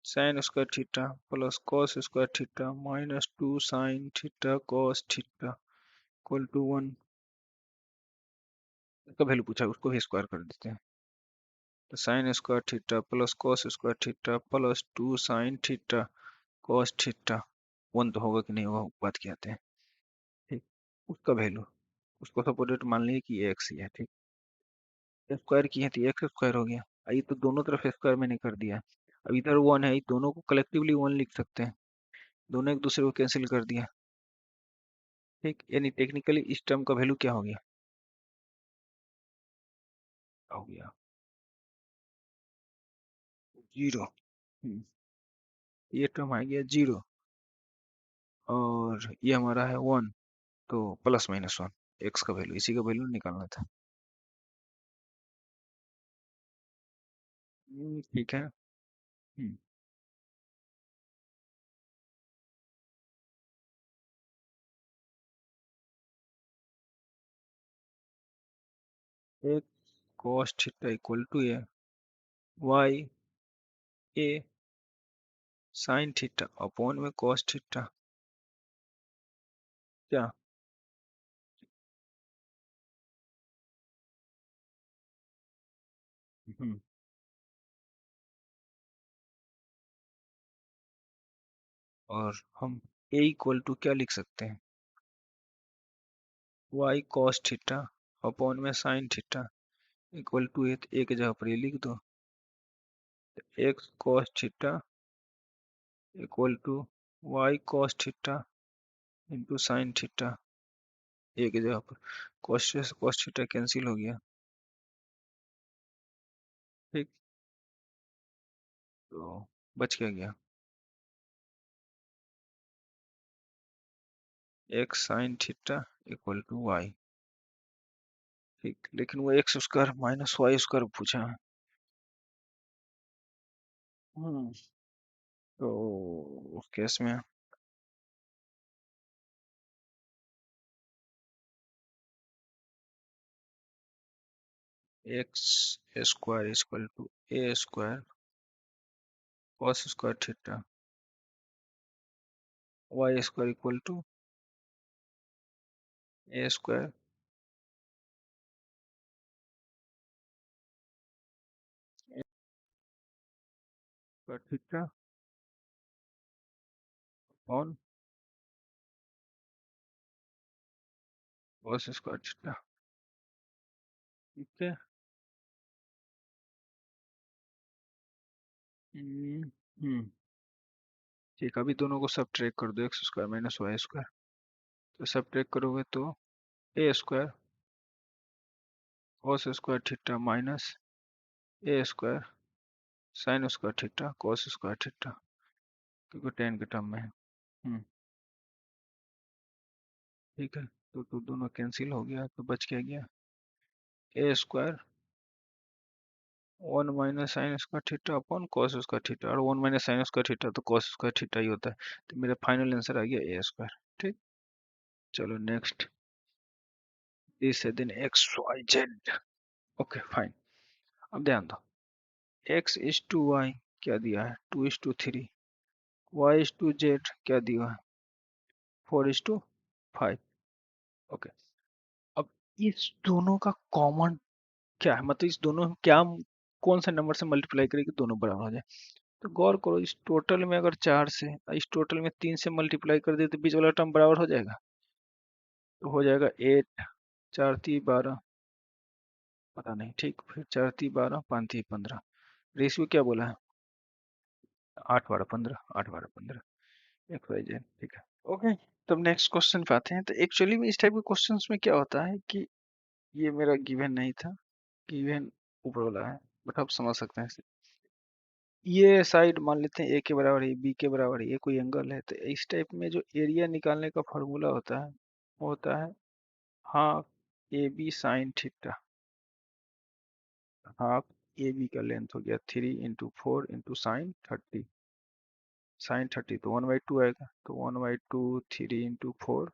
sine square theta plus cos square theta minus 2 sine theta cos theta equal to 1। इसका वैल्यू पूछा है, उसको भी स्क्वायर कर देते हैं। तो sign square theta plus cos square theta plus 2 sine theta cos theta, 1 तो होगा कि नहीं होगा, बात की आते हैं। ठीक, उसका वैल्यू, उसको सपोर्टेड मान लीजिए कि एक्स ही है। ठीक, स्क्वायर किए तो एक्स स्क्वायर हो गया, ये तो दोनों तरफ स्क्वायर मैंने कर दिया। अब इधर 1 है, दोनों को कलेक्टिवली 1 लिख सकते हैं, दोनों एक दूसरे को कैंसिल कर दिया। ठीक, यानी टेक्निकली इस टर्म का वैल्यू क्या हो गया, हो गया 0। ये टर्म आ गया 0, और ये हमारा है 1, तो +- 1, एक्स का वैल्यू, इसी का वैल्यू निकालना था। ठीक है। हम्म, एक cos theta equal to A Y A sine theta upon में cos थीटा, क्या, हम्म, और हम ए इक्वल टू क्या लिख सकते हैं, वाई cos थीटा अपॉन में sine theta equal to a, तो ए की जगह पर ये लिख दो, x cos theta equal to y cos theta into sine theta, a की जगह पर cos से cos थीटा कैंसिल हो गया। ठीक, तो बच क्या गया, X sine theta equal to Y. ठीक, लेकिन वो X square minus Y square पूछा है। हम्म, तो उस केस में X square equal to A square cos square theta, Y square equal to A square square theta on cos square theta. ठीक है। हम्म, हम्म, ठीक, अभी दोनों को सब ट्रैक कर दो, x square minus Y square. तो सब ट्रैक करोगे तो a square cos square theta minus a square sine square theta cos square theta, क्योंकि टेन के टर्म में है। ठीक है, तो दोनों कैंसिल हो गया, तो बच क्या गया a square one minus sine square theta upon cos square theta, और one minus sine square theta तो कॉस स्क्वायर थीटा ही होता है। तो मेरा फाइनल आंसर आ गया ए स्क्वायर। ठीक, चलो नेक्स्ट, दिस है then X Y Z. Okay fine, अब ध्यान दो, एक्स इज टू वाई क्या दिया है 2:3, वाई इज टू जेड क्या दिया है 4:5। ओके, अब इस दोनों का कॉमन क्या है, मतलब इस दोनों में क्या, कौन सा नंबर से मल्टीप्लाई करें कि दोनों बराबर हो जाए। तो गौर करो, इस टोटल में अगर 4 से, इस टोटल में 3 से मल्टीप्लाई कर दे तो बीच वाला टर्म बराबर हो जाएगा। तो हो जाएगा 8, 4×3 = 12, पता नहीं, ठीक, फिर 4×3 = 12, 5×3 = 15, रेशियो क्या बोला है 8/12 15, 8/12 15, एक्स वाई जेड। ठीक है, ओके। तब नेक्स्ट क्वेश्चन पे आते हैं। तो एक्चुअली में इस टाइप के क्वेश्चंस में क्या होता है कि ये मेरा गिवन नहीं था, गिवन ऊपर वाला है, बट आप समझ सकते हैं इसे। ये साइड मान लेते हैं ए के बराबर है, बी के बराबर है, ये कोई एंगल है, तो इस टाइप में जो एरिया निकालने का फॉर्मूला होता है वो होता है half A B sine theta. Half A B का लेंथ हो गया 3 × 4 × साइन 30, तो 1/2 आएगा, तो 1/2 3 × 4,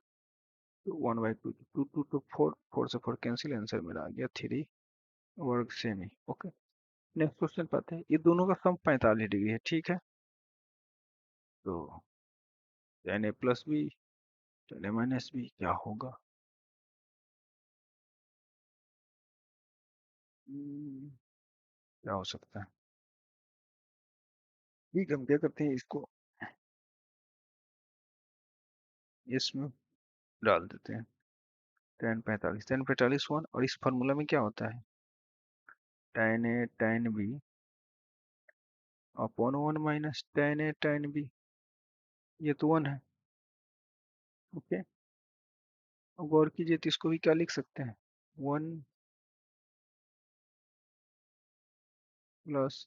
तो 1/2, 2 2 4, 4 से 4 कैंसिल, आंसर मेरा आ गया 3 वर्ग सेमी। ओके, नेक्स्ट क्वेश्चन पाते हैं। ये दोनों का सम 45 डिग्री है, ठीक है। तो tan a plus B tan a minus B क्या होगा। क्या हो सकता है, ठीक है, हम क्या करते हैं इसको इसमें डाल देते हैं, tan 45 1, और इस फार्मूला में क्या होता है tan a tan b upon 1 minus tan a tan b, ये तो 1 है। ओके, अब गौर कीजिए, तो इसको भी क्या लिख सकते हैं 1 प्लस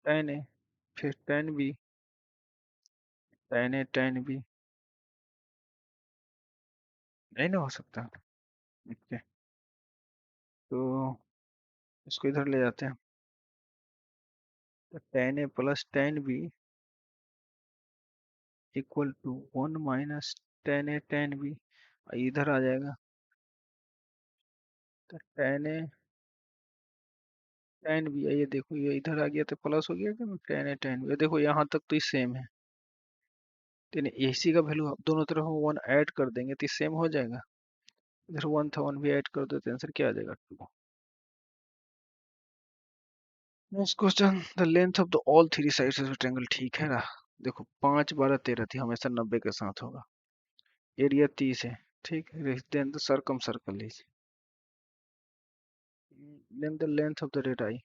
tan a, फिर tan b tan a tan b, नहीं ना हो सकता। ओके, तो इसको इधर ले जाते हैं, तो tan a plus tan b equal to 1 minus tan a tan b, इधर आ जाएगा, तो tan a tan b, ये देखो ये इधर आ गया तो प्लस हो गया कि tan a tan b, देखो यहाँ तक तो ये सेम है, तो इसी का वैल्यू आप दोनों तरफ 1 ऐड कर देंगे तो सेम हो जाएगा। इधर 1 था, 1 भी ऐड कर दो तो आंसर क्या आ जाएगा 2। Next question, the length of the all three sides of triangle, ठीक है ना। देखो 5 12 13 थी, हमेशा 90 के साथ होगा। एरिया 30 है, ठीक है, then the circumcircle is, then the length of the radii,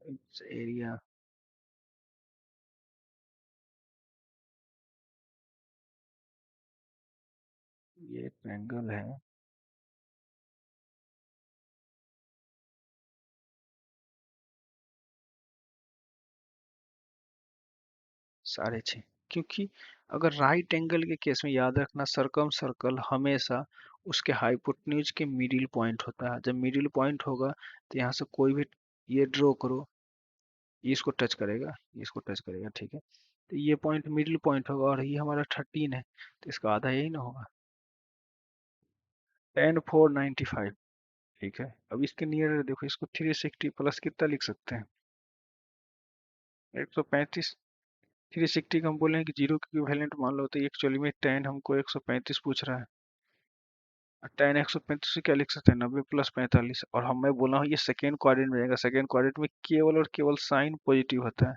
its area, ये ट्रायंगल है, साढ़े छः, क्योंकि अगर राइट एंगल के केस में याद रखना सर्कम सर्कल हमेशा उसके हाइपोटेन्यूज के मिडिल पॉइंट होता है। जब मिडिल पॉइंट होगा तो यहाँ से कोई भी ये ड्रॉ करो, ये इसको टच करेगा, ये इसको टच करेगा, ठीक है। तो ये पॉइंट मिडिल पॉइंट होगा, और ये हमारा 13 है, तो इसका आधा यही ना होगा, 10 4 95। ठीक है, अब इसके नियर देखो, इसको 360 प्लस कितना लिख सकते हैं 135। 360 का हम बोले हैं कि जीरो की इक्विवेलेंट मान लो, तो एक्चुअली में टेन हमको 135 पूछ रहा है, टेन 135 से क्या लिख सकते हैं 90 प्लस 45, और हम मैं बोला हूँ ये सेकेंड क्वाड्रेंट में जाएगा, सेकेंड क्वाड्रेंट में केवल और केवल साइन पॉजिटिव होता है,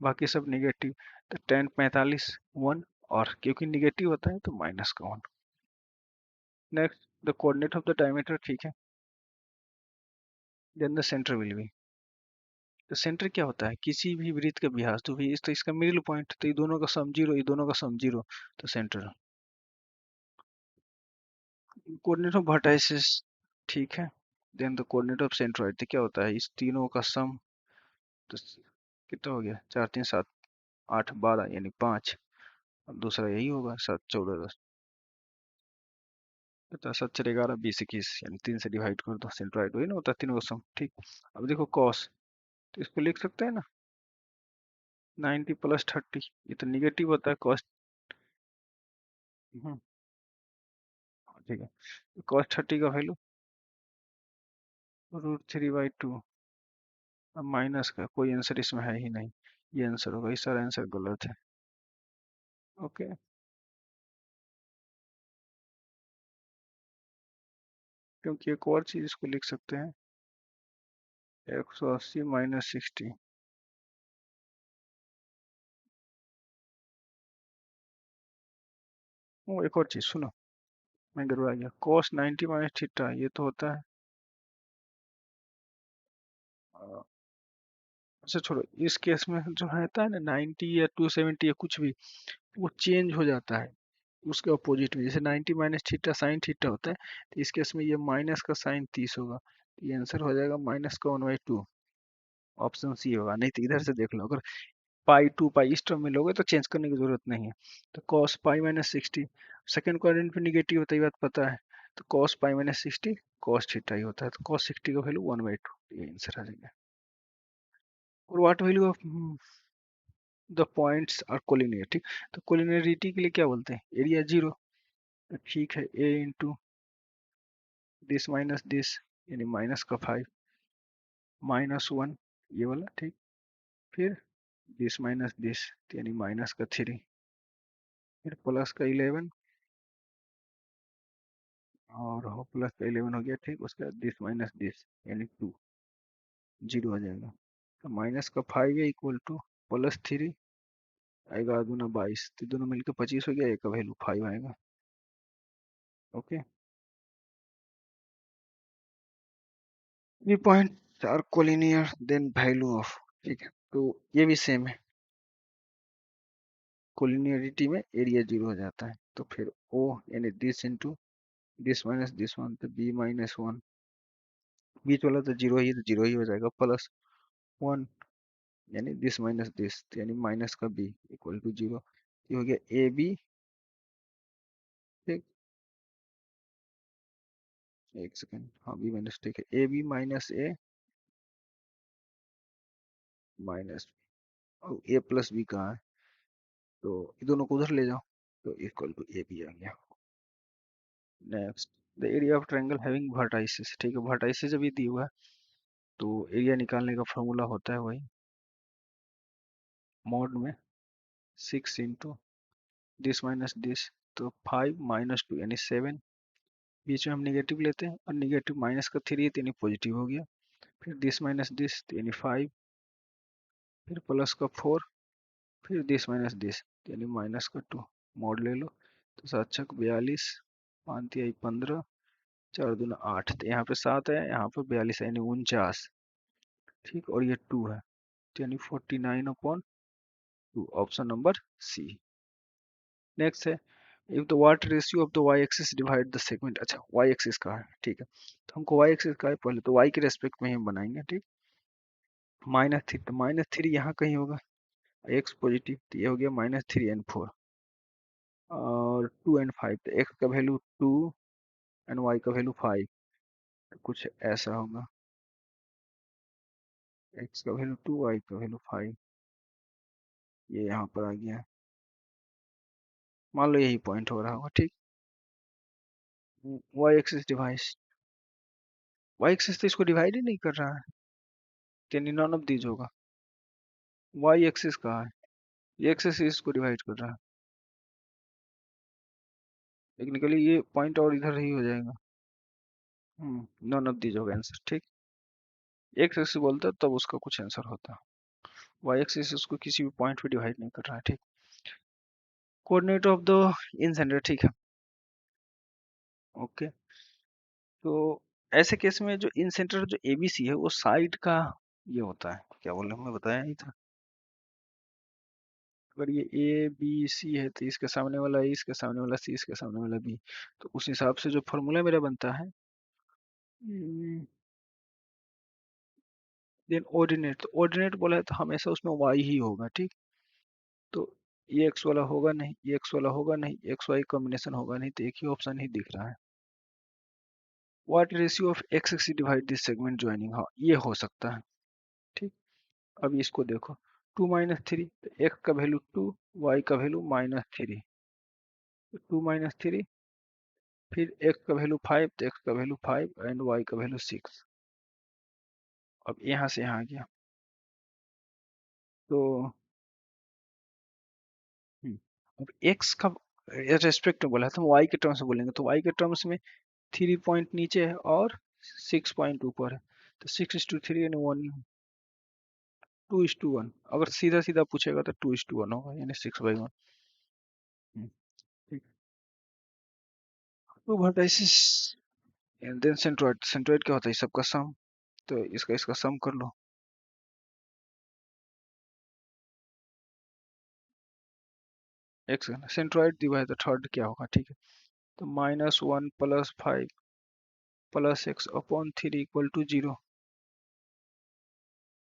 बाकी सब निगेटिव। तो 10 45 1, और क्योंकि निगेटिव होता है तो माइनस का 1। Next, the coordinate of the diameter, ठीक है, then the centre will be, तो सेंटर क्या होता है, किसी भी वृत्त का व्यास, तो भी इस तो इसका मिडिल पॉइंट, तो ये दोनों का सम जीरो, ये दोनों का सम जीरो, तो सेंटर। कोऑर्डिनेट ऑफ वर्टाइसिस, ठीक है, then the coordinate of centroid, तो क्या होता है, इस तीनों का सम, तो कितना हो गया, 4 3 7 8 12 यानी 5, अब दूसरा यही होगा 7 14 10, तो 7 4 11 20 21, यानी 3 से डिवाइड कर दो, सेंट्रोइड वही ना होता है, तीनों का सम, ठीक। अब देखो कॉस, तो इसको लिख सकते हैं ना, 90 + 30, ये तो निगेटिव होता है कॉस, ठीक है, कॉस 30 का वैल्यू √3/2, अब माइनस का कोई आंसर इसमें है ही नहीं, ये आंसर होगा, ये सारा आंसर गलत है। ओके, क्योंकि एक और चीज इसको लिख सकते हैं, 180 - 60, वो एक और चीज सुनो, मैं गड़बड़ा गया, cos 90 - थीटा, ये तो होता है अच्छा छोड़ो, इस केस में जो रहता है ना 90 या 270 या कुछ भी, वो चेंज हो जाता है उसके अपोजिट में, जैसे 90 - थीटा साइन थीटा होता है, तो इस केस में ये माइनस का साइन 30 होगा, तो ये आंसर हो जाएगा -1/2, ऑप्शन सी होगा, नहीं तो इधर से देख लो, अगर पाई 2 पाई इस टर्म में लोगे तो चेंज करने की जरूरत नहीं है, तो cos पाई -60, सेकंड क्वाड्रेंट पे निगेटिव होता है, ये बात पता है, तो cos पाई -60 cos थीटा ही होता है, तो cos 60 का वैल्यू 1/2, ये आंसर आ जाएगा। और what value of the points are collinear, ठीक, तो कोलिनियरिटी के लिए क्या बोलते हैं, एरिया जीरो, तो ठीक है, ए इंटू दिस माइनस दिस, यानी माइनस का 5 -1, ये वाला, ठीक, फिर दिस माइनस दिस, यानी माइनस का 3, फिर प्लस का 11, और हो प्लस का 11 हो गया, ठीक, उसके बाद दिस माइनस दिस यानी 2, जीरो आ जाएगा, तो माइनस का 5 है इक्वल टू +3 आएगा, दूना 22, तो दोनों मिलकर 25 हो गया, एक का वैल्यू 5 आएगा। ओके, ये point are collinear then value of, ठीक है, तो ये भी सेम है, कोलिनियरिटी में एरिया जीरो हो जाता है, तो फिर ओ यानी this into this minus this one, तो b - 1, बीच वाला तो जीरो ही है, तो जीरो ही हो जाएगा, +1 यानी दिस माइनस दिस, यानी माइनस का b इक्वल टू जीरो, ये हो गया ए बी, ठीक, एक सेकेंड, हाँ बी माइनस, ठीक है, A B minus A minus, A plus B कहाँ है, तो ये दोनों को उधर ले जाओ, तो इक्वल टू ए बी आ गया। Next, the area of triangle having vertices, ठीक है, वर्टाइसिस जब ये दी हुआ है, तो एरिया निकालने का फॉर्मूला होता है वही, मॉड में 6 इंटू दिस माइनस दिस, तो 5 - 2 यानी 7, बीच में हम निगेटिव लेते हैं, और निगेटिव माइनस का 3 है, तो यानी पॉजिटिव हो गया, फिर दिस माइनस दिस, तो यानी 5, फिर प्लस का 4, फिर दिस माइनस दिस, यानी माइनस का 2, मॉड ले लो, तो 7 × 6 = 42, 5 × 3 = 15, 4 × 2 = 8, तो यहाँ पे 7 है, यहाँ पे 42 है, यानी 49, ठीक, और ये 2 है, तो यानी 49/2, ऑप्शन नंबर सी। नेक्स्ट है, if the what ratio of the Y axis divide the segment, अच्छा वाई एक्सिस का है, ठीक है, तो हमको वाई एक्सिस का है, पहले तो वाई के रेस्पेक्ट में ही हम बनाएंगे, ठीक, -3 यहाँ कहीं होगा, एक्स पॉजिटिव, तो ये हो गया -3 and 4, और 2 and 5, तो एक्स का वैल्यू 2 एंड वाई का वैल्यू 5, कुछ ऐसा होगा, एक्स का वैल्यू 2 वाई का वैल्यू 5, ये यहाँ पर आ गया, मान लो यही पॉइंट हो रहा होगा, ठीक, Y axis divides, Y axis तो इसको डिवाइड ही नहीं कर रहा है, यानी नॉन ऑफ दीज होगा, वाई एक्सिस कहाँ है, ये एक्सिस इसको डिवाइड कर रहा है, टेक्निकली ये पॉइंट और इधर ही हो जाएगा, नॉन ऑफ दीज होगा आंसर, ठीक, एक्स एक्सिस बोलता तब उसका कुछ आंसर होता, वाई एक्सिस उसको किसी भी पॉइंट पे डिवाइड नहीं कर रहा है, ठीक, coordinate of the in centre, ठीक है, ओके, तो ऐसे केस में जो इन सेंटर जो एबीसी है वो साइड का ये होता है, क्या बोल रहा हूँ मैं, बताया नहीं था। अगर ये ए बी सी है तो इसके सामने वाला ए, इसके सामने वाला सी, इसके सामने वाला बी, तो उस हिसाब से जो फॉर्मूला मेरा बनता है, देन ऑर्डिनेट, तो ऑर्डिनेट बोला है तो हमेशा उसमें वाई ही होगा, ठीक। तो ये एक्स वाला होगा नहीं, ये एक्स वाला होगा नहीं, एक्स वाई कॉम्बिनेशन होगा नहीं, तो एक ही ऑप्शन ही दिख रहा है। What ratio of x x divide this segment joining, हाँ ये हो सकता है, ठीक। अब इसको देखो, 2 - 3, एक्स का वैल्यू 2, वाई का वैल्यू -3, 2 - 3, फिर एक्स का वैल्यू 5, तो एक्स का वैल्यू 5 एंड वाई का वैल्यू 6। अब यहाँ से यहाँ आ गया, तो हम्म, अब एक्स का रेस्पेक्ट में बोला है तो वाई के टर्म्स में बोलेंगे, तो वाई के टर्म्स में 3 पॉइंट नीचे है और 6 पॉइंट ऊपर है, तो 6:3 यानी 2:1। अगर सीधा सीधा पूछेगा तो 2:1 होगा, यानी 6/1। ठीक। तो vertices and then centroid, centroid क्या होता है, सबका सम, तो इसका सम कर लो। X centroid divide the third क्या होगा, ठीक है। तो -1 + 5 + x/3 = 0।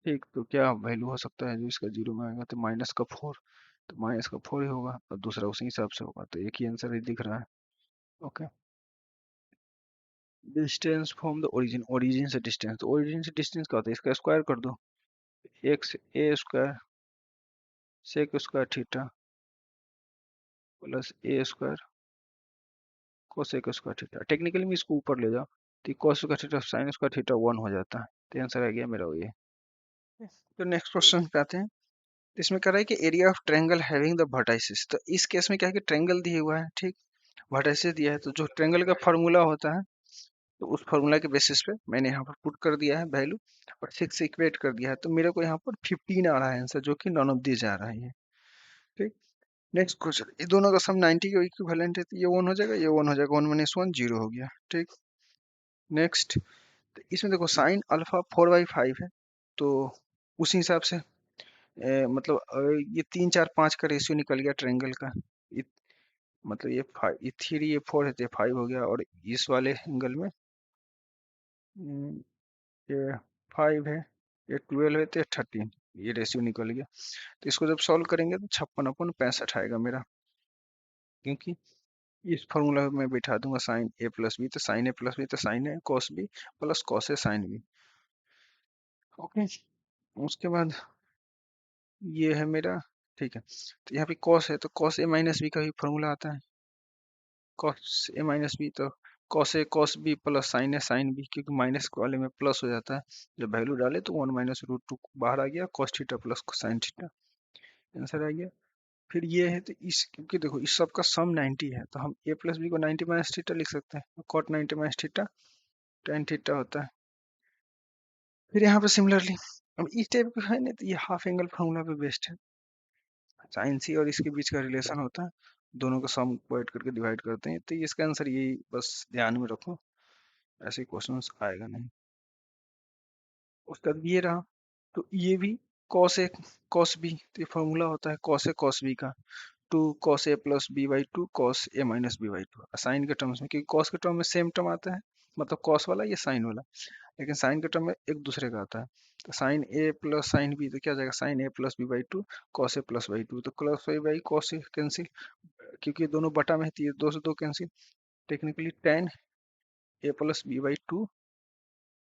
ठीक, तो क्या वैल्यू हो सकता है जो इसका 0 में आएगा, तो -4, तो -4 ही होगा, और दूसरा उसी हिसाब से होगा, तो एक ही आंसर ही दिख रहा है। Okay. Distance from the origin, origin से डिस्टेंस, तो ओरिजिन से डिस्टेंस क्या होता है, इसका स्क्वायर कर दो, x a square sec square theta +a² cosec square theta. Technically मैं इसको ऊपर ले जाओ तो cos square theta sin square theta 1 हो जाता है, तो आंसर आ गया मेरा ये। तो नेक्स्ट क्वेश्चन पे आते हैं। इसमें कह रहा है कि area of triangle having the vertices, तो इस केस में क्या है कि ट्रायंगल दिया हुआ है, ठीक, वर्टाइसिस दिया है, तो जो ट्रायंगल का फार्मूला होता है, तो उस फार्मूला के बेसिस पे मैंने यहाँ पर पुट कर दिया है वैल्यू, और 6 से इक्वेट कर दिया है, तो मेरे को यहाँ पर 15 आ रहा है आंसर, जो कि नॉन ऑफ दिस आ रहा है ये, ठीक। नेक्स्ट क्वेश्चन, ये दोनों का सम 90 के इक्विवेलेंट है, तो ये 1 हो जाएगा, ये 1 हो जाएगा, 1 - 1 0 हो गया, ठीक। नेक्स्ट, तो इसमें देखो साइन अल्फा 4/5 है, तो उसी हिसाब से मतलब ये 3 4 5 का रेशियो निकल गया ट्रायंगल का। ये, मतलब ये 5, ये 3, ये 4 है, तो ये 5 हो गया, और इस वाले एंगल में ये 5 है, ये 12 है, तो ये 13, ये रेशियो निकल गया। तो इसको जब सॉल्व करेंगे तो 56/65 आएगा मेरा, क्योंकि इस फॉर्मूला में मैं बैठा दूंगा साइन ए प्लस बी, तो साइन ए प्लस बी तो sine A cos b plus cos A sine B. Okay. उसके बाद ये है मेरा, ठीक है, तो यहाँ पे कॉस है, तो कॉस ए माइनस बी का भी फॉर्मूला आता है, कॉस ए माइनस बी, तो cos A cos b plus sign A sine B, क्योंकि माइनस वाले में प्लस हो जाता है, जब वैल्यू डाले तो 1 - √2 बाहर आ गया, cos theta plus sine theta, answer आ गया। फिर ये है, तो इस, क्योंकि देखो इस सब का सम 90 है, तो हम ए प्लस बी को 90 माइनस थीटा लिख सकते हैं, cot 90 minus theta tan theta होता है। फिर यहाँ पे सिमिलरली, अब इस टाइप का है ना, तो ये हाफ एंगल फॉर्मूला पे बेस्ड है, साइन सी और इसके बीच का रिलेशन होता है, दोनों का सम को ऐड करके डिवाइड करते हैं, तो ये इसका आंसर यही, बस ध्यान में रखो, ऐसे क्वेश्चंस आएगा नहीं। उसका ये रहा, तो ये भी कॉस ए कॉस बी, तो ये फॉर्मूला होता है कॉस ए कॉस बी का, 2 cos a + b/2 cos a - b/2, sign के टर्म्स में, क्योंकि कॉस के टर्म में सेम टर्म आता है, मतलब कॉस वाला, ये साइन वाला, लेकिन साइन के टर्म में एक दूसरे का आता है, तो sine A plus sine B, तो क्या हो जाएगा, sine A plus B cos A, तो plus Y by cos A cancel, क्योंकि ये दोनों बटा में है, तो ये 2 से 2 कैंसिल, टेक्निकली tan a+b/2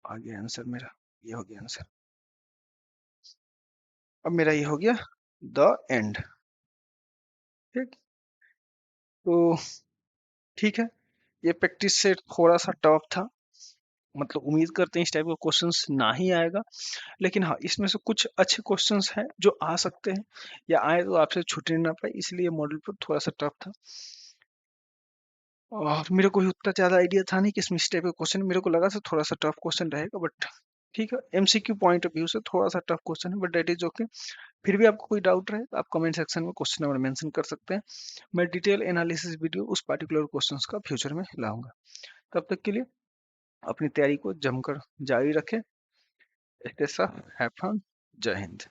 आ गया आंसर मेरा, ये हो गया आंसर। अब मेरा ये हो गया द एंड, ठीक। तो ठीक है, ये प्रैक्टिस से थोड़ा सा टफ था, मतलब उम्मीद करते हैं इस टाइप का क्वेश्चंस ना ही आएगा, लेकिन हाँ इसमें से कुछ अच्छे क्वेश्चंस हैं जो आ सकते हैं, या आए तो आपसे छूटने ना पाए, इसलिए मॉडल पर थोड़ा सा टफ था, और मेरे को भी उतना ज़्यादा आइडिया था नहीं कि इसमें इस टाइप का क्वेश्चन, मेरे को लगा था थोड़ा सा टफ क्वेश्चन रहेगा, बट ठीक है, एमसीक्यू पॉइंट ऑफ व्यू से थोड़ा सा टफ क्वेश्चन है, बट दैट इज ओके। फिर भी आपको कोई डाउट रहे तो आप कमेंट सेक्शन में क्वेश्चन नंबर मेंशन कर सकते हैं, मैं डिटेल एनालिसिस वीडियो उस पार्टिकुलर क्वेश्चंस का फ्यूचर में लाऊंगा। तब तक के लिए अपनी तैयारी को जमकर जारी रखें। Stay safe, have fun. जय हिंद।